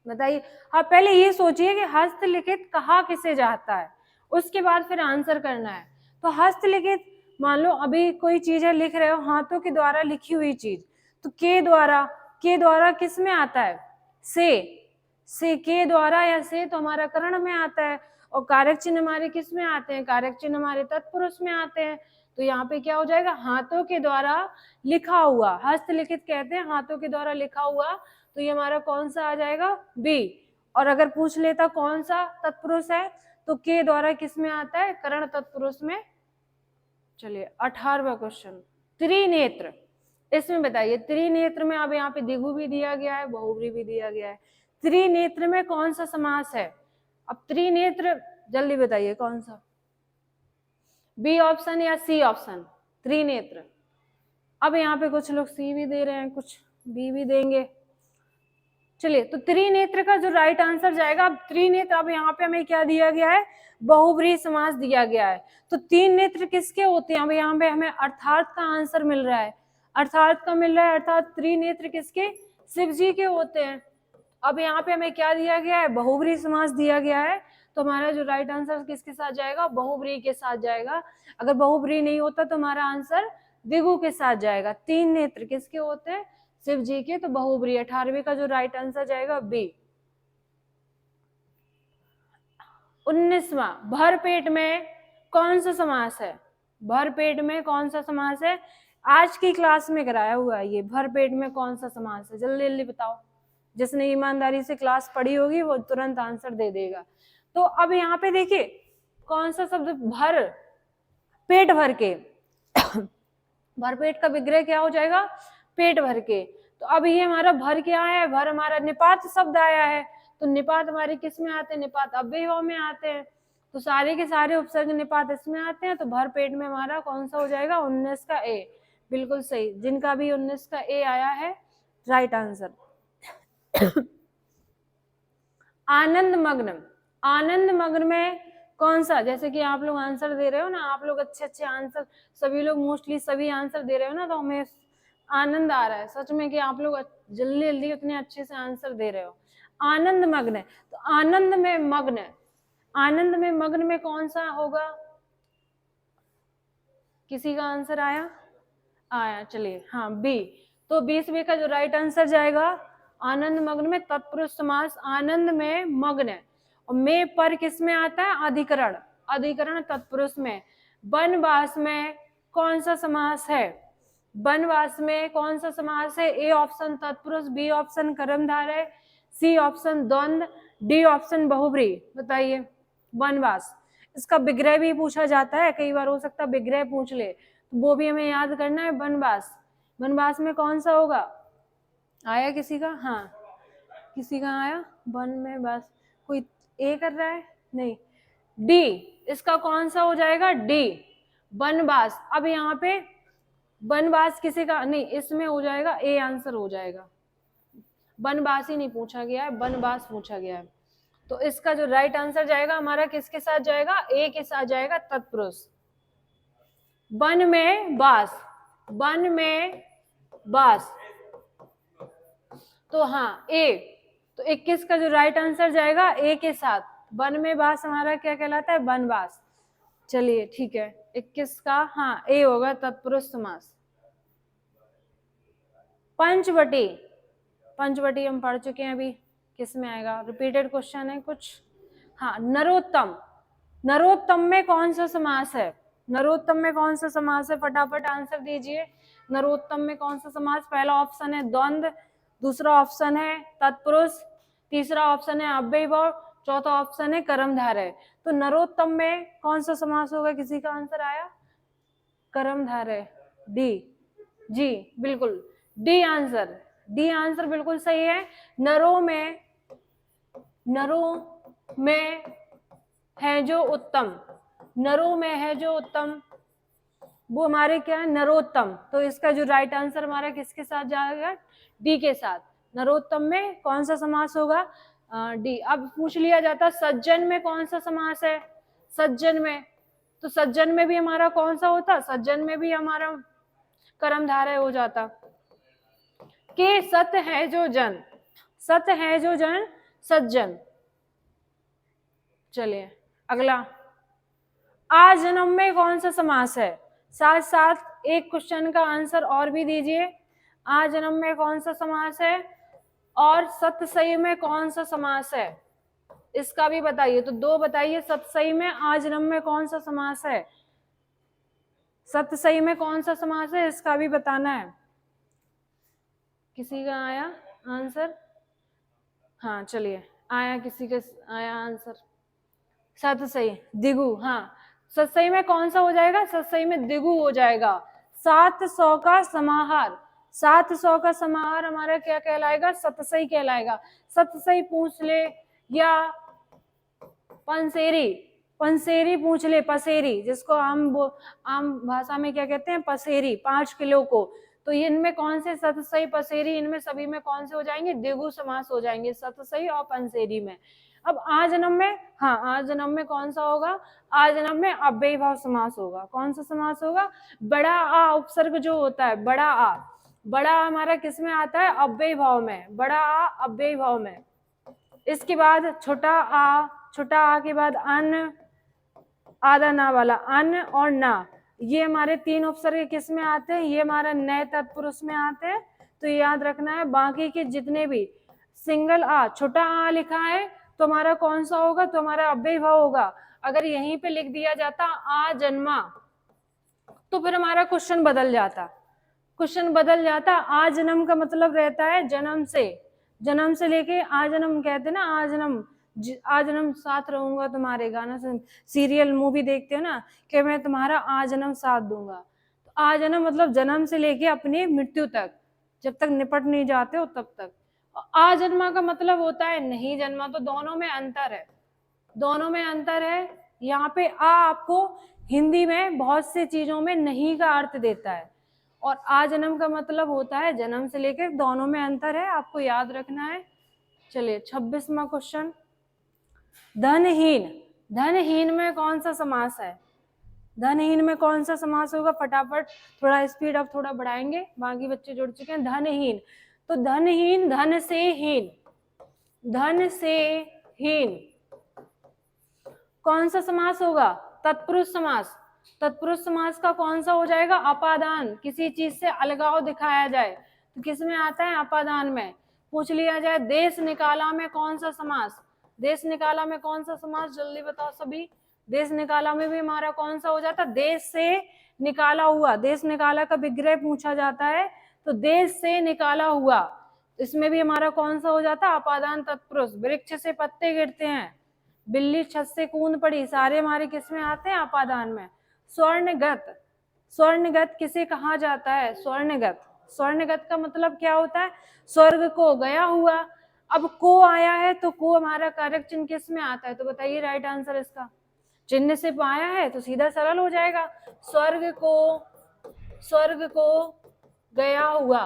बताइए। हाँ पहले ये सोचिए कि हस्तलिखित कहा किसे जाता है, उसके बाद फिर आंसर करना है। तो हस्तलिखित, मान लो अभी कोई चीज है, लिख रहे हो हाथों के द्वारा लिखी हुई चीज, तो के द्वारा किस में आता है, से के द्वारा या से तो हमारा कर्ण में आता है। और कारक चिन्ह हमारे किस में आते हैं, कारक चिन्ह हमारे तत्पुरुष में आते हैं। तो यहाँ पे क्या हो जाएगा, हाथों के द्वारा लिखा हुआ, हस्तलिखित कहते हैं हाथों के द्वारा लिखा हुआ। तो ये हमारा कौन सा आ जाएगा, बी। और अगर पूछ लेता कौन सा तत्पुरुष है, तो के द्वारा किस में आता है, करण तत्पुरुष में। चलिए 18वां क्वेश्चन, त्रिनेत्र। इसमें बताइए त्रिनेत्र में, अब यहाँ पे दिगु भी दिया गया है, बहुव्रीहि भी दिया गया है, त्रिनेत्र में कौन सा समास है। अब त्रिनेत्र जल्दी बताइए कौन सा, बी ऑप्शन या सी ऑप्शन, त्रिनेत्र। अब यहाँ पे कुछ लोग सी भी दे रहे हैं, कुछ बी भी देंगे। चलिए, तो त्रिनेत्र का जो राइट आंसर जाएगा, अब त्रिनेत्र, अब यहाँ पे हमें क्या दिया गया है, बहुव्रीहि समास दिया गया है। तो तीन नेत्र किसके होते हैं, अब यहाँ पे हमें अर्थात का आंसर मिल रहा है, अर्थात का मिल रहा है, अर्थात त्रिनेत्र किसके, शिव जी के होते हैं। अब यहाँ पे हमें क्या दिया गया है, बहुव्रीहि समास दिया गया है, तो हमारा जो राइट आंसर किसके साथ जाएगा, बहुव्रीहि के साथ जाएगा। अगर बहुव्रीहि नहीं होता तो हमारा आंसर द्विगु के साथ जाएगा। तीन नेत्र किसके होते हैं, शिव जी के, तो बहुव्रीहि। 18वें का जो राइट आंसर जाएगा बी। 19वां, भरपेट में कौन सा समास है, भरपेट में कौन सा समास है, आज की क्लास में कराया हुआ है ये, भरपेट में कौन सा समास है, जल्दी जल्दी बताओ। जिसने ईमानदारी से क्लास पढ़ी होगी वो तुरंत आंसर दे देगा। तो अब यहाँ पे देखिए कौन सा शब्द, भर, पेट भर के भरपेट का विग्रह क्या हो जाएगा, पेट भर के। तो अब ये हमारा भर क्या है, भर हमारा निपात शब्द आया है, तो निपात हमारे किस में आते हैं, निपात अव्यय में आते हैं, तो सारे के सारे उपसर्ग निपात इसमें आते हैं। तो भर पेट में हमारा कौन सा हो जाएगा, 19 का ए, बिल्कुल सही। जिनका भी 19 का ए आया है राइट आंसर। आनंद मग्न, आनंद मग्न में कौन सा, जैसे कि आप लोग आंसर दे रहे हो ना, आप लोग अच्छे अच्छे आंसर, सभी लोग मोस्टली सभी आंसर दे रहे हो ना, तो हमें आनंद आ रहा है सच में कि आप लोग जल्दी जल्दी उतने अच्छे से आंसर दे रहे हो। आनंद मग्न, तो आनंद में मग्न, आनंद में मग्न में कौन सा होगा, किसी का आंसर आया, आया, चलिए हाँ बी। तो 20वें का जो राइट आंसर जाएगा, आनंद मग्न में तत्पुरुष समास, आनंद में मग्न, और में पर किस में आता है, अधिकरण, अधिकरण तत्पुरुष में। वनवास में कौन सा समास है, वनवास में कौन सा समास है, ए ऑप्शन तत्पुरुष, बी ऑप्शन कर्मधारय, सी ऑप्शन द्वंद्व, डी ऑप्शन बहुव्रीहि, बताइए। वनवास, इसका विग्रह भी पूछा जाता है, कई बार हो सकता है विग्रह पूछ ले, तो वो भी हमें याद करना है। वनवास, वनवास में कौन सा होगा, आया किसी का, हाँ किसी का आया, वन में बस, कोई ए कर रहा है, नहीं, डी, इसका कौन सा हो जाएगा, डी, वनवास। अब यहाँ पे वनवास किसी का नहीं, इसमें हो जाएगा ए आंसर हो जाएगा, वनवास ही नहीं पूछा गया है, वनवास पूछा गया है। तो इसका जो राइट आंसर जाएगा हमारा किसके साथ जाएगा, ए के साथ जाएगा, तत्पुरुष। वन में बास, वन में बास, तो हाँ ए, तो 21 का जो राइट आंसर जाएगा ए के साथ, वन में बास हमारा क्या कहलाता है, वनवास। चलिए ठीक है, 21 का हाँ ए होगा, तत्पुरुष समास। पंचवटी, पंचवटी हम पढ़ चुके हैं, अभी किस में आएगा, रिपीटेड क्वेश्चन है कुछ, हाँ नरोत्तम, नरोत्तम में कौन सा समास है, नरोत्तम में कौन सा समास है, फटाफट आंसर दीजिए। नरोत्तम में कौन सा समास, पहला ऑप्शन है द्वंद्व, दूसरा ऑप्शन है तत्पुरुष, तीसरा ऑप्शन है अव्ययभाव, चौथा ऑप्शन है कर्मधारय। तो नरोत्तम में कौन सा समास होगा, किसी का आंसर आया, कर्मधारय, डी, जी बिल्कुल डी आंसर, डी आंसर बिल्कुल सही है। नरों में, नरों में है जो उत्तम, नरों में है जो उत्तम, वो हमारे क्या है, नरोत्तम। तो इसका जो राइट आंसर हमारा किसके साथ जाएगा, डी के साथ। नरोत्तम में कौन सा समास होगा, डी। अब पूछ लिया जाता सज्जन में कौन सा समास है, सज्जन में, तो सज्जन में भी हमारा कौन सा होता, सज्जन में भी हमारा कर्मधारय हो जाता। के सत है जो जन, सत है जो जन सज्जन। चलिए अगला, आ जन्म में कौन सा समास है, साथ साथ एक क्वेश्चन का आंसर और भी दीजिए। आ जन्म में कौन सा समास है, और सतसई में कौन सा समास है, इसका भी बताइए। तो दो बताइए, सतसई में आ जन्म में कौन सा समास है, सतसई में कौन सा समास है, इसका भी बताना है। किसी का आया आंसर, हाँ चलिए आया, किसी का आया आंसर, सतसई दिगु, हाँ सतसई में कौन सा हो जाएगा, सतसई में दिगु हो जाएगा। 700 का समाहार, 700 का समाहार हमारा क्या कहलाएगा, सतसई कहलाएगा। सतसई पूछ ले या पंसेरी, पंसेरी पूछ ले, पसेरी जिसको आम भाषा में क्या कहते हैं, पसेरी, 5 किलो को। तो इनमें कौन से, सतसई पसेरी, इनमें सभी में कौन से हो जाएंगे, द्विगु समास हो जाएंगे सतसई और पंसेरी में। अब आजन्म में, हाँ आजन्म में कौन सा होगा, आजन्म में अव्ययी भाव समास होगा। कौन सा समास होगा, बड़ा आ उपसर्ग जो होता है, बड़ा आ, बड़ा आ हमारा किस में आता है, अव्ययी भाव में, बड़ा आ अव्ययी भाव में। इसके बाद छोटा आ, छोटा आ के बाद अन, आधा ना वाला अन और ना, ये हमारे 3 उपसर्ग किस में आते हैं, ये हमारा नए तत्पुरुष में आते हैं। तो याद रखना है, बाकी के जितने भी सिंगल आ, छोटा आ लिखा है तो हमारा कौन सा होगा, तो हमारा अव्ययी भाव होगा। अगर यहीं पे लिख दिया जाता आ जन्मा तो फिर हमारा क्वेश्चन बदल जाता, क्वेश्चन बदल जाता। आ जन्म का मतलब रहता है जन्म से, जन्म से लेके आ जन्म कहते हैं ना, आ जन्म, आ जन्म साथ रहूंगा तुम्हारे, गाना सुन, सीरियल मूवी देखते हो ना कि मैं तुम्हारा आ जन्म साथ दूंगा। तो आ जन्म मतलब जन्म से लेके अपनी मृत्यु तक, जब तक निपट नहीं जाते हो तब तक। आ जन्मा का मतलब होता है नहीं जन्मा, तो दोनों में अंतर है, दोनों में अंतर है। यहाँ पे आ आपको हिंदी में बहुत से चीजों में नहीं का अर्थ देता है, और आ जन्म का मतलब होता है जन्म से लेकर, दोनों में अंतर है, आपको याद रखना है। चलिए 26वां क्वेश्चन, धनहीन, धनहीन में कौन सा समास है, धनहीन में कौन सा समास होगा, फटाफट थोड़ा स्पीड अप थोड़ा बढ़ाएंगे, बाकी बच्चे जुड़ चुके हैं। धनहीन, तो धनहीन, धन से हीन, धन से हीन कौन सा समास होगा, तत्पुरुष समास। तत्पुरुष समास का कौन सा हो जाएगा, अपादान, किसी चीज से अलगाव दिखाया जाए तो किस में आता है, अपादान में। पूछ लिया जाए देश निकाला में कौन सा समास, देश निकाला में कौन सा समास, जल्दी बताओ सभी। देश निकाला में भी हमारा कौन सा हो जाता, देश से निकाला हुआ, देश निकाला का विग्रह पूछा जाता है तो देश से निकाला हुआ, इसमें भी हमारा कौन सा हो जाता, अपादान तत्पुरुष। वृक्ष से पत्ते गिरते हैं, बिल्ली छत से कूद पड़ी, सारे हमारे किस में आते हैं, अपादान में। स्वर्णगत, स्वर्णगत किसे कहा जाता है, स्वर्णगत, स्वर्णगत का मतलब क्या होता है, स्वर्ग को गया हुआ। अब को आया है तो को हमारा कारक चिन्ह किस में आता है, तो बताइए राइट आंसर इसका, चिन्ह से आया है तो सीधा सरल हो जाएगा, स्वर्ग को, स्वर्ग को गया हुआ,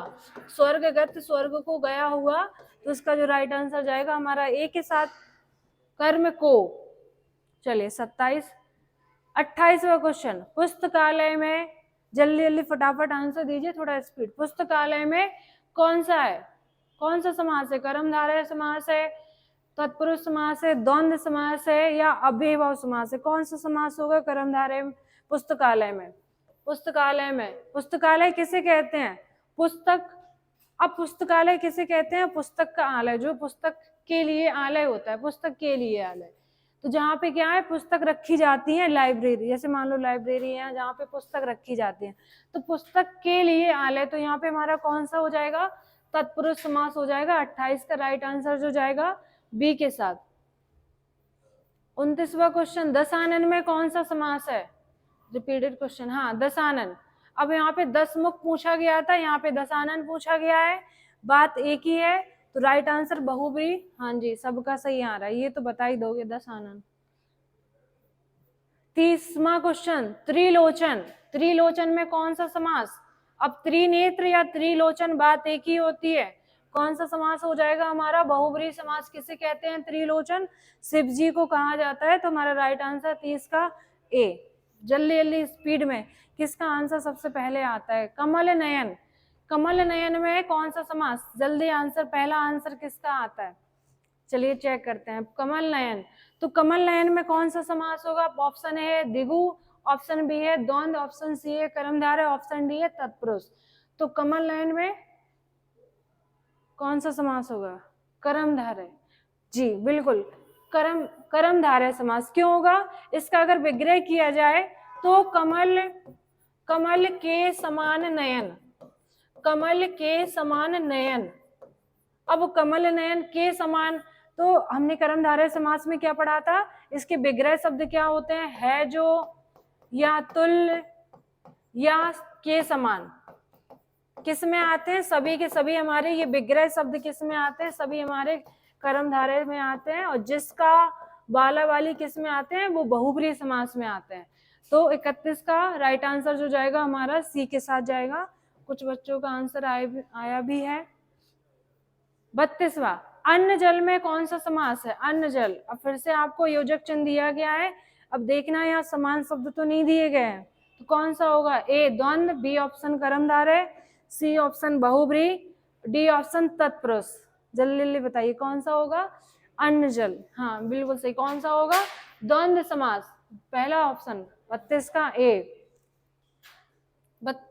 स्वर्गगत, स्वर्ग को गया हुआ, तो इसका जो राइट आंसर जाएगा हमारा ए के साथ, कर्म को। चलिए 28वां क्वेश्चन, पुस्तकालय में, जल्दी जल्दी फटाफट आंसर दीजिए, थोड़ा स्पीड। पुस्तकालय में कौन सा है, कौन सा समास है, कर्मधारय समास है, तत्पुरुष समास है, द्वंद्व समास है या अव्ययी भाव समास है, कौन सा समास होगा कर्मधारय पुस्तकालय में। पुस्तकालय में, पुस्तकालय किसे कहते हैं, पुस्तक, अब पुस्तकालय किसे कहते हैं, पुस्तक का आलय, जो पुस्तक के लिए आलय होता है, पुस्तक के लिए आलय, तो जहाँ पे क्या है, पुस्तक रखी जाती है, लाइब्रेरी, जैसे मान लो लाइब्रेरी है जहाँ पे पुस्तक रखी जाती है, तो पुस्तक के लिए आलय, तो यहाँ पे हमारा कौन सा हो जाएगा, तत्पुरुष समास हो जाएगा। 28 का राइट आंसर जो जाएगा बी के साथ। 29वां क्वेश्चन, दशानन में कौन सा समास है, रिपीटेड क्वेश्चन, हाँ दशानन। अब यहाँ पे 10 मुख पूछा गया था, यहाँ पे दशानन पूछा गया है, बात एक ही है, तो राइट आंसर बहुब्री, हाँ जी सबका सही आ रहा है, ये तो बता ही दोगे दशानन। 30वां क्वेश्चन, त्रिलोचन, त्रिलोचन में कौन सा समास, अब त्रिनेत्र या त्रिलोचन बात एक ही होती है, कौन सा समास हो जाएगा हमारा, बहुब्री समास किसे कहते हैं, त्रिलोचन, शिव जी को कहा जाता है, तो हमारा राइट आंसर 30 का ए। जल्दी जल्दी स्पीड में, किसका आंसर सबसे पहले आता है, कमल नयन, कमल नयन में कौन सा समास, जल्दी आंसर, पहला आंसर किसका आता है, चलिए चेक करते हैं, कमल नयन, तो कमल नयन में कौन सा समास होगा, ऑप्शन ए है दिगु, ऑप्शन बी है द्वंद, ऑप्शन सी है कर्मधारय, ऑप्शन डी है तत्पुरुष। तो कमल नयन में कौन सा समास होगा, कर्मधारय, जी बिल्कुल, कर्मधारय समास। क्यों होगा, इसका अगर विग्रह किया जाए तो कमल, कमल के समान नयन, कमल के समान नयन, अब कमल नयन के समान, तो हमने कर्मधारय समास में क्या पढ़ा था, इसके विग्रह शब्द क्या होते हैं? है जो, या तुल्य, या के समान। किस में आते हैं? सभी के सभी हमारे ये विग्रह शब्द किस में आते हैं? सभी हमारे कर्मधारय में आते हैं। और जिसका वाला वाली किस में आते हैं? वो बहुब्रीहि समास में आते हैं। तो 31 का राइट आंसर जो जाएगा हमारा सी के साथ जाएगा। कुछ बच्चों का आंसर आया भी है। 32वां, अन्न जल में कौन सा समास है? अन्न जल। अब फिर से आपको योजक चिन्ह दिया गया है। अब देखना यहाँ समान शब्द तो नहीं दिए गए हैं, तो कौन सा होगा? ए द्वंद्व, बी ऑप्शन कर्मधारय, सी ऑप्शन बहुब्रीहि, डी ऑप्शन तत्पुरुष। जल्दी जल्दी बताइए कौन सा होगा? अन्न जल। हाँ बिल्कुल सही। कौन सा होगा? द्वंद्व समास, पहला ऑप्शन 32 का ए।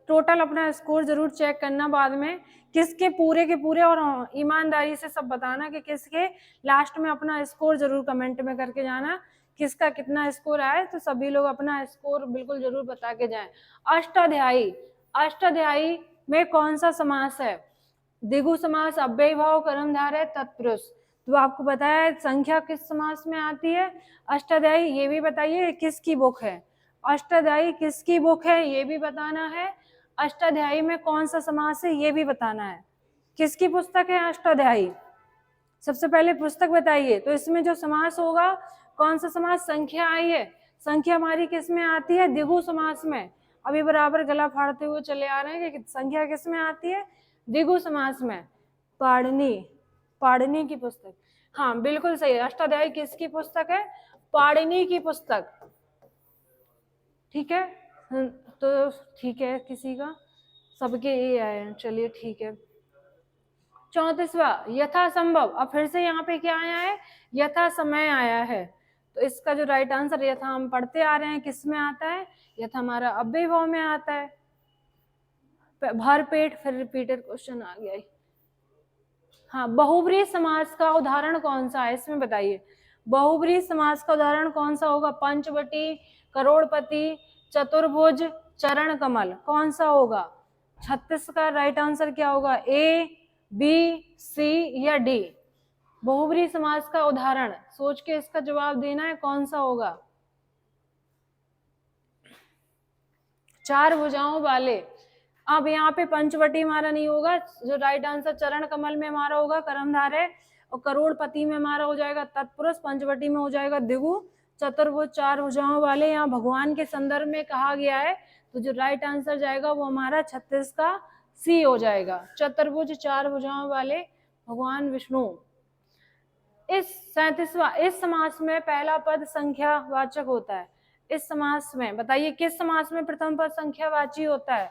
टोटल अपना स्कोर जरूर चेक करना बाद में, किसके पूरे के पूरे, और ईमानदारी से सब बताना कि किसके लास्ट में अपना स्कोर जरूर कमेंट में करके जाना, किसका कितना स्कोर आए। तो सभी लोग अपना स्कोर बिल्कुल जरूर बता के जाएं। अष्टाध्यायी, अष्टाध्यायी में कौन सा समास है? द्विगु समास, अव्ययीभाव, कर्मधारय, तत्पुरुष। तो आपको बताया है संख्या किस समास में आती है? अष्टाध्यायी। ये भी बताइए किसकी बुक है? अष्टाध्यायी किसकी बुक है ये भी बताना है। अष्टाध्यायी में कौन सा समास है ये भी बताना है। किसकी पुस्तक है अष्टाध्यायी? सबसे पहले पुस्तक बताइए। तो इसमें जो समास होगा कौन सा समास? संख्या आई है। संख्या हमारी किस में आती है? द्विगु समास में। अभी बराबर गला फाड़ते हुए चले आ रहे हैं कि संख्या किस में आती है? द्विगु समास में। पाणिनि, पाणिनि की पुस्तक। हाँ बिल्कुल सही। अष्टाध्यायी किसकी पुस्तक है? पाणिनि की पुस्तक। ठीक है, तो ठीक है, किसी का सबके ये आए हैं, चलिए ठीक है। 34वां, यथासंभव। अब फिर से यहाँ पे क्या आया है? यथा समय आया है। तो इसका जो राइट आंसर यथा हम पढ़ते आ रहे हैं किस में आता है? यथा हमारा अव्ययीभाव में आता है। भर पेट, फिर रिपीटेड क्वेश्चन आ गया। हाँ, बहुब्रीहि समास का उदाहरण कौन सा है इसमें बताइए। बहुब्रीहि समास का उदाहरण कौन सा होगा? पंचवटी, करोड़पति, चतुर्भुज, चरण कमल। कौन सा होगा? 36 का राइट आंसर क्या होगा? ए, बी, सी या डी? बहुब्रीहि समास का उदाहरण सोच के इसका जवाब देना है, कौन सा होगा? चार भुजाओं वाले। अब यहाँ पे पंचवटी हमारा नहीं होगा, जो राइट आंसर चरण कमल में हमारा होगा कर्मधारय, और करोड़पति में हमारा हो जाएगा तत्पुरुष, पंचवटी में हो जाएगा द्विगु, चतुर्भुज चार भुजाओं वाले यहाँ भगवान के संदर्भ में कहा गया है। तो जो राइट आंसर जाएगा वो हमारा 36 का सी हो जाएगा। चतुर्भुज चार भुजाओं वाले भगवान विष्णु। इस 37वां, इस समास में पहला पद संख्यावाचक होता है। इस समास में बताइए किस समास में प्रथम पद संख्यावाची होता है?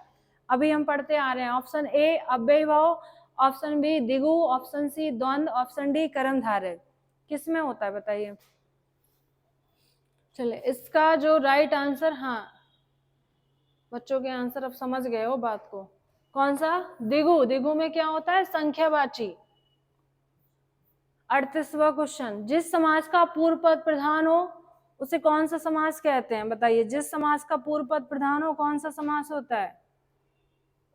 अभी हम पढ़ते आ रहे हैं। ऑप्शन ए अव्ययीभाव, ऑप्शन बी द्विगु, ऑप्शन सी द्वंद्व, ऑप्शन डी कर्मधारय। किस में होता है बताइए? चले इसका जो राइट आंसर, हाँ बच्चों के आंसर अब समझ गए हो बात को। कौन सा? द्विगु। द्विगु में क्या होता है? संख्यावाची। 38वां क्वेश्चन, जिस समास का पूर्व पद प्रधान हो उसे कौन सा समास कहते हैं? बताइए, जिस समास का पूर्व पद प्रधान हो कौन सा समास होता है?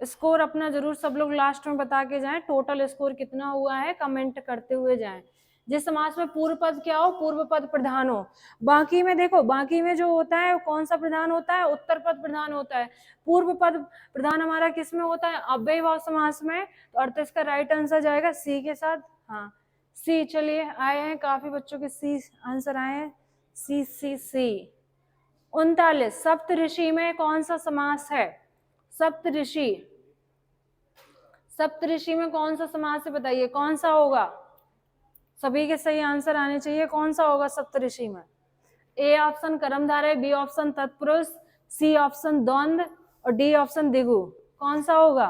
स्कोर अपना जरूर सब लोग लास्ट में बता के जाएं, टोटल स्कोर कितना हुआ है कमेंट करते हुए जाएं। जिस समास में पूर्व पद क्या हो? पूर्व पद प्रधान हो। बाकी में देखो, बाकी में जो होता है कौन सा प्रधान होता है? उत्तर पद प्रधान होता है। पूर्व पद प्रधान हमारा किस में होता है? अव्ययीभाव समास में। तो 38 का राइट आंसर जाएगा सी के साथ। हाँ सी। चलिए आए हैं काफी बच्चों के सी आंसर आए हैं। सी सी सी। 39, सप्तऋषि में कौन सा समास है? सप्तऋषि, सप्तऋषि में कौन सा समास है बताइए, कौन सा होगा? सभी के सही आंसर आने चाहिए। कौन सा होगा सप्तऋषि में? ए ऑप्शन कर्मधारय, बी ऑप्शन तत्पुरुष, सी ऑप्शन द्वंद्व और डी ऑप्शन द्विगु। कौन सा होगा?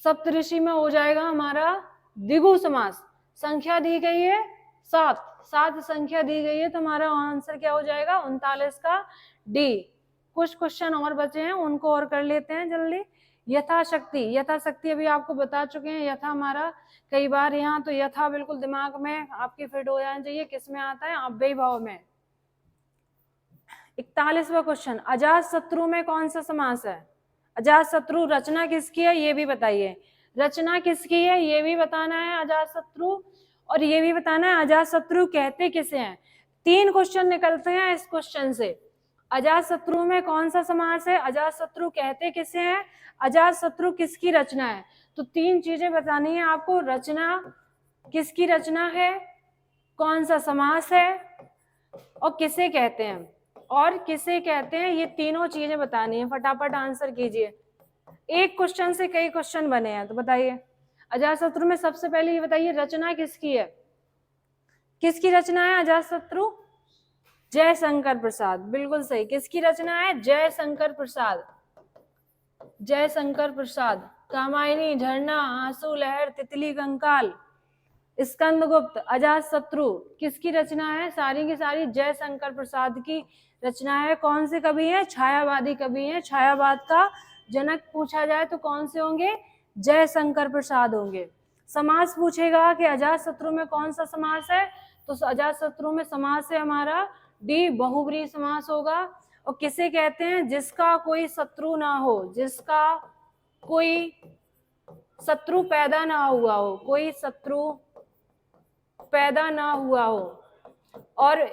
सप्तऋषि में हो जाएगा हमारा द्विगु समास। संख्या दी गई है 7, 7 संख्या दी गई है, तो हमारा आंसर क्या हो जाएगा? 39 का डी। कुछ क्वेश्चन और बचे हैं, उनको और कर लेते हैं जल्दी। यथाशक्ति, यथाशक्ति अभी आपको बता चुके हैं। यथा हमारा कई बार यहाँ, तो यथा बिल्कुल दिमाग में आपके फिट हो जाना चाहिए। किस में आता है? अव्ययीभाव में। 41वां क्वेश्चन, अजातशत्रु में कौन सा समास है? अजातशत्रु रचना किसकी है ये भी बताइए। रचना किसकी है ये भी बताना है अजातशत्रु, और ये भी बताना है अजातशत्रु कहते किसे हैं। 3 क्वेश्चन निकलते हैं इस क्वेश्चन से। अजातशत्रु में कौन सा समास है, अजातशत्रु कहते किसे हैं, अजातशत्रु किसकी रचना है। तो 3 चीजें बतानी है आपको, रचना, किसकी रचना है, कौन सा समास है, और किसे कहते हैं, और किसे कहते हैं, ये तीनों चीजें बतानी है। फटाफट आंसर कीजिए, एक क्वेश्चन से कई क्वेश्चन बने हैं। तो बताइए अजातशत्रु में सबसे पहले ये बताइए रचना किसकी है, किसकी रचना है अजातशत्रु, जयशंकर प्रसाद, बिल्कुल सही। किसकी रचना है, जयशंकर प्रसाद, जयशंकर प्रसाद। कामायनी, झरना, आंसू, लहर, तितली, कंकाल, स्कंदगुप्त, अजातशत्रु किसकी रचना है, सारी की सारी जयशंकर प्रसाद की रचना है। कौन से कवि है, छायावादी कवि है। छायावाद का जनक पूछा जाए तो कौन से होंगे, जयशंकर प्रसाद होंगे। समास पूछेगा कि अजातशत्रु में कौन सा समास है, तो अजातशत्रु में समास है हमारा डी, बहुब्रीहि समास होगा। और किसे कहते हैं, जिसका कोई शत्रु ना हो, जिसका कोई शत्रु पैदा ना हुआ हो, कोई शत्रु पैदा ना हुआ हो। और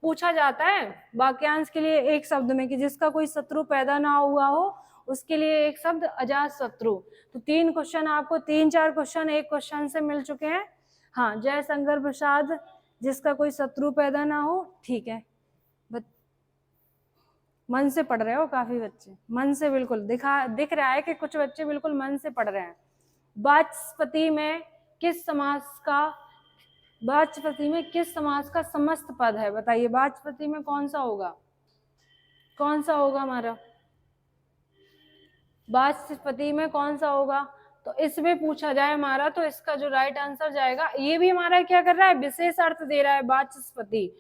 पूछा जाता है वाक्यांश के लिए एक शब्द में कि जिसका कोई शत्रु पैदा ना हुआ हो, उसके लिए एक शब्द अजातशत्रु। तो 3 क्वेश्चन आपको, 3-4 क्वेश्चन एक क्वेश्चन से मिल चुके हैं। हाँ, जयशंकर प्रसाद, जिसका कोई शत्रु पैदा ना हो, ठीक है। मन से पढ़ रहे हो काफी बच्चे, मन से बिल्कुल दिख रहा है कि कुछ बच्चे बिल्कुल मन से पढ़ रहे हैं। वाचस्पति में किस समास का, वाचस्पति में किस समास का समस्त पद है, बताइए वाचस्पति में कौन सा होगा, कौन सा होगा हमारा वाचस्पति में कौन सा होगा। तो इसमें पूछा जाए हमारा, तो इसका जो राइट आंसर जाएगा, ये भी हमारा क्या कर रहा है, विशेष अर्थ दे रहा है वाचस्पति।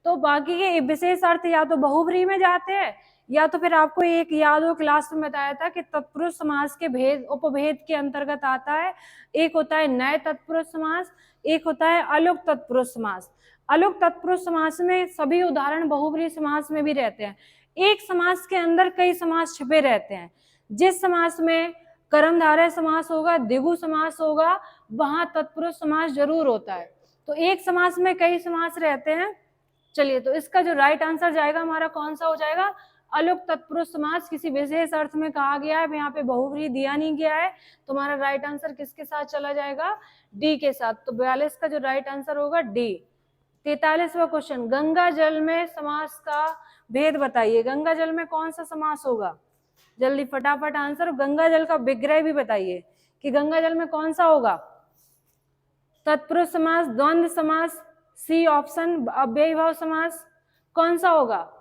तो बाकी के विशेष अर्थ या तो बहुब्रीहि में जाते हैं, या तो फिर आपको एक याद हो क्लास में बताया था कि तत्पुरुष समास के भेद उपभेद के अंतर्गत आता है। एक होता है नए तत्पुरुष समास, एक होता है अलुक तत्पुरुष समास। अलुक तत्पुरुष समास में सभी उदाहरण बहुब्रीहि समास में भी रहते हैं। एक समास के अंदर कई समास छिपे रहते हैं। जिस समास में कर्मधारय समास होगा, द्विगु समास होगा, वहां तत्पुरुष समास जरूर होता है। तो एक समास में कई समास रहते हैं। चलिए, तो इसका जो राइट आंसर जाएगा हमारा कौन सा हो जाएगा, अलुक तत्पुरुष समास। किसी विशेष अर्थ में कहा गया है, यहाँ पे बहुब्रीहि दिया नहीं गया है, तो हमारा राइट आंसर किसके साथ चला जाएगा, डी के साथ। तो 42 का जो राइट आंसर होगा डी। 43वां क्वेश्चन, गंगा जल में समास का भेद बताइए। गंगा जल में कौन सा समास होगा, जल्दी फटाफट आंसर। गंगा जल का विग्रह भी बताइए कि गंगा जल में कौन सा होगा, तत्पुरुष समास, द्वंद्व समास, सी ऑप्शन, अव्ययीभाव समास, कौन सा होगा।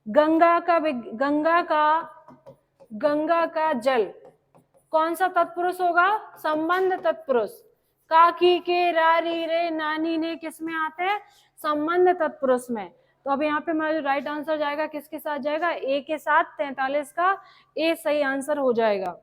गंगा का जल कौन सा तत्पुरुष होगा, संबंध तत्पुरुष। का, की, के, रा, री, रे, नानी, ने किस में आते हैं, संबंध तत्पुरुष में। तो अब यहाँ पे हमारा जो राइट आंसर जाएगा किसके साथ जाएगा, ए के साथ। 43 का ए सही आंसर हो जाएगा।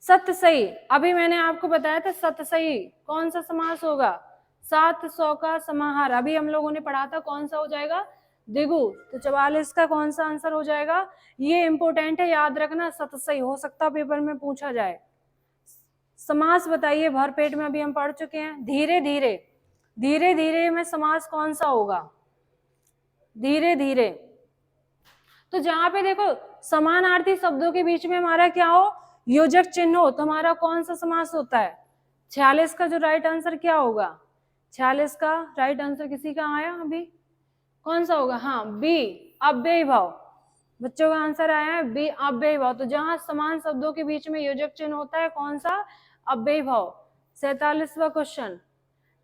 सत्य सही, अभी मैंने आपको बताया था सत्य सही कौन सा समास होगा, 700 का समाहार। अभी हम लोगों ने पढ़ा था, कौन सा हो जाएगा, द्विगु। तो 44 का कौन सा आंसर हो जाएगा, ये इंपॉर्टेंट है, याद रखना, सत्य सही हो सकता पेपर में पूछा जाए। समास बताइए भर पेट में, अभी हम पढ़ चुके हैं। धीरे धीरे, धीरे धीरे में समास कौन सा होगा, धीरे धीरे। तो जहां पे देखो समानार्थी शब्दों के बीच में हमारा क्या हो, योजक चिन्ह हो, तो हमारा कौन सा समास होता है। 46 का जो राइट आंसर क्या होगा, 46 का राइट आंसर किसी का आया अभी, कौन सा होगा, हाँ बी, अव्ययीभाव। बच्चों का आंसर आया है बी, अव्ययीभाव। तो जहां समान शब्दों के बीच में योजक चिन्ह होता है, कौन सा, अव्ययीभाव। 47वां क्वेश्चन,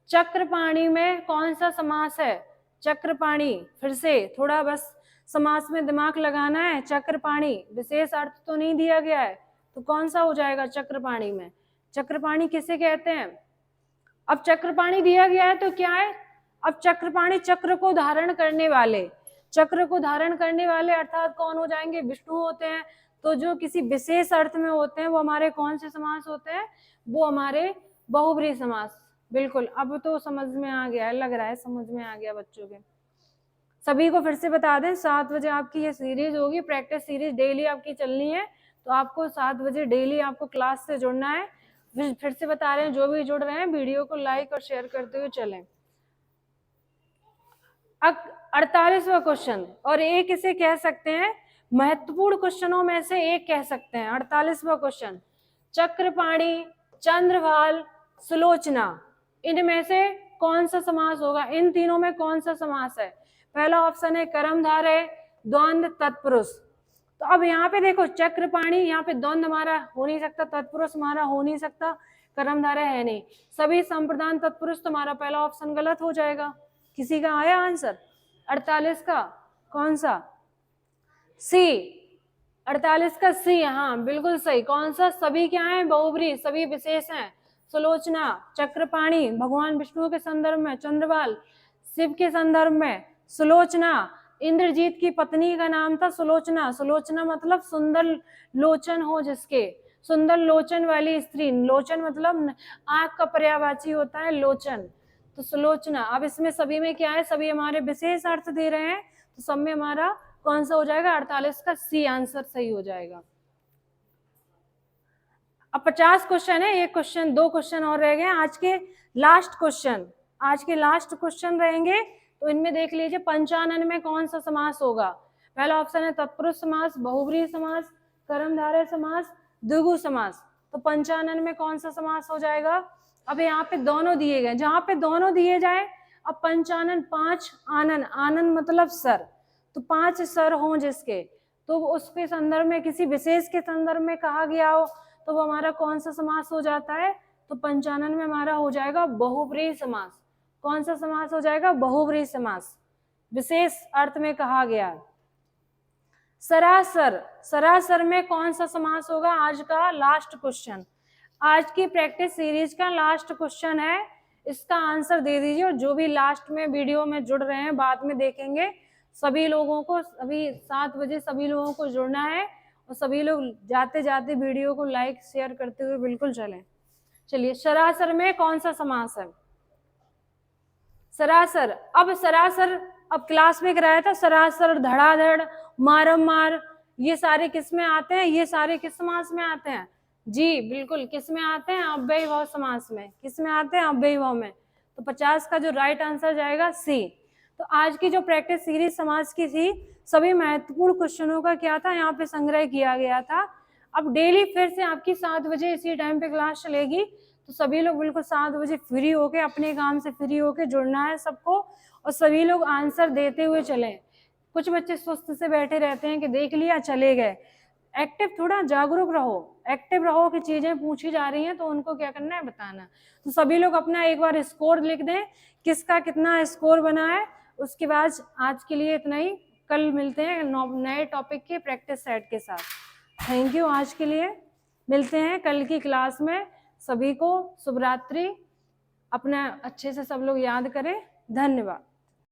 चक्रपाणी में कौन सा समास है। चक्रपाणी, फिर से थोड़ा बस समास में दिमाग लगाना है। चक्रपाणी विशेष अर्थ तो नहीं दिया गया है, तो कौन सा हो जाएगा चक्रपाणी में। चक्रपाणी किसे कहते हैं, अब चक्रपाणी दिया गया है तो क्या है, अब चक्रपाणी चक्र को धारण करने वाले, चक्र को धारण करने वाले अर्थात कौन हो जाएंगे, विष्णु होते हैं। तो जो किसी विशेष अर्थ में होते हैं वो हमारे कौन से समास होते हैं, वो हमारे बहुब्रीहि समास। बिल्कुल, अब तो समझ में आ गया है, लग रहा है समझ में आ गया बच्चों के। सभी को फिर से बता दें, 7 बजे आपकी ये सीरीज होगी, प्रैक्टिस सीरीज डेली आपकी चलनी है। तो आपको 7 बजे डेली आपको क्लास से जुड़ना है। फिर से बता रहे हैं, जो भी जुड़ रहे हैं वीडियो को लाइक और शेयर करते हुए चलें। 48वां क्वेश्चन, और एक इसे कह सकते हैं महत्वपूर्ण क्वेश्चनों में से एक कह सकते हैं। 48वां क्वेश्चन, चक्रपाणी, चंद्रभाल, सुलोचना, इनमें से कौन सा समास होगा? इन तीनों में कौन सा समास है? पहला ऑप्शन है कर्मधारय, द्वंद्व, तत्पुरुष। तो अब यहाँ पे देखो चक्रपाणी, यहाँ पे द्वंद्व हमारा हो नहीं सकता, तत्पुरुष हमारा हो नहीं सकता, कर्मधारय है नहीं, सभी संप्रदान तत्पुरुष, तुम्हारा पहला ऑप्शन गलत हो जाएगा। किसी का आया आंसर 48 का? कौन सा? सी, 48 का सी, हाँ बिल्कुल सही। कौन सा? सभी क्या है? बहुब्री, सभी विशेष हैं। सुलोचना, चक्रपाणी भगवान विष्णु के संदर्भ में, चंद्रभाल शिव के संदर्भ में, सुलोचना इंद्रजीत की पत्नी का नाम था सुलोचना। सुलोचना मतलब सुंदर लोचन हो जिसके, सुंदर लोचन वाली स्त्री। लोचन मतलब आंख का पर्यायवाची होता है लोचन, तो सुलोचना। अब इसमें सभी में क्या है? सभी हमारे विशेष अर्थ दे रहे हैं, तो सब में हमारा कौन सा हो जाएगा? 48 का सी आंसर सही हो जाएगा। अब 50 क्वेश्चन है, एक क्वेश्चन, दो क्वेश्चन और रह गए आज के लास्ट क्वेश्चन। आज के लास्ट क्वेश्चन रहेंगे, तो इनमें देख लीजिए 55 में कौन सा समास होगा। पहला ऑप्शन है तत्पुरुष समास, बहुब्रीहि समास, कर्मधारय समास, द्विगु समास। तो 55 में कौन सा समास हो जाएगा? अब यहाँ पे दोनों दिए गए, जहां पे दोनों दिए जाए, अब 55 5 आनन, आनन मतलब सर, तो 5 सर हों जिसके, तो उसके संदर्भ में किसी विशेष के संदर्भ में कहा गया हो, तो वो हमारा कौन सा समास हो जाता है? तो 55 में हमारा हो जाएगा बहुब्रीहि समास। कौन सा समास हो जाएगा? बहुब्रीहि समास, विशेष अर्थ में कहा गया। सरासर, सरासर में कौन सा समास होगा? आज का लास्ट क्वेश्चन, आज की प्रैक्टिस सीरीज का लास्ट क्वेश्चन है, इसका आंसर दे दीजिए। और जो भी लास्ट में वीडियो में जुड़ रहे हैं, बाद में देखेंगे, सभी लोगों को अभी 7 बजे सभी लोगों को जुड़ना है, और सभी लोग जाते जाते वीडियो को लाइक शेयर करते हुए बिल्कुल चलें। चलिए, सरासर में कौन सा समास है? सरासर, अब सरासर अब क्लास में कराया था, सरासर, धड़ाधड़, मारम मार, ये सारे किस में आते हैं? ये सारे किस समास में आते हैं? जी बिल्कुल, किस में आते हैं? अव्ययी भाव समास में। किस में आते हैं? अव्ययी भाव में। तो 50 का जो राइट आंसर जाएगा सी। तो आज की जो प्रैक्टिस सीरीज समाज की थी, सभी महत्वपूर्ण क्वेश्चनों का क्या था, यहाँ पे संग्रह किया गया था। अब डेली फिर से आपकी 7 बजे इसी टाइम पे क्लास चलेगी, तो सभी लोग बिल्कुल 7 बजे फ्री होके, अपने काम से फ्री होके जुड़ना है सबको, और सभी लोग आंसर देते हुए चलें। कुछ बच्चे सुस्त से बैठे रहते हैं कि देख लिया चले गए। एक्टिव, थोड़ा जागरूक रहो, एक्टिव रहो कि चीजें पूछी जा रही हैं तो उनको क्या करना है, बताना। तो सभी लोग अपना एक बार स्कोर लिख दें, किसका कितना स्कोर बना है। उसके बाद आज के लिए इतना ही, कल मिलते हैं नए टॉपिक के प्रैक्टिस सेट के साथ। थैंक यू, आज के लिए मिलते हैं कल की क्लास में। सभी को शुभ रात्रि, अपना अच्छे से सब लोग याद करें। धन्यवाद।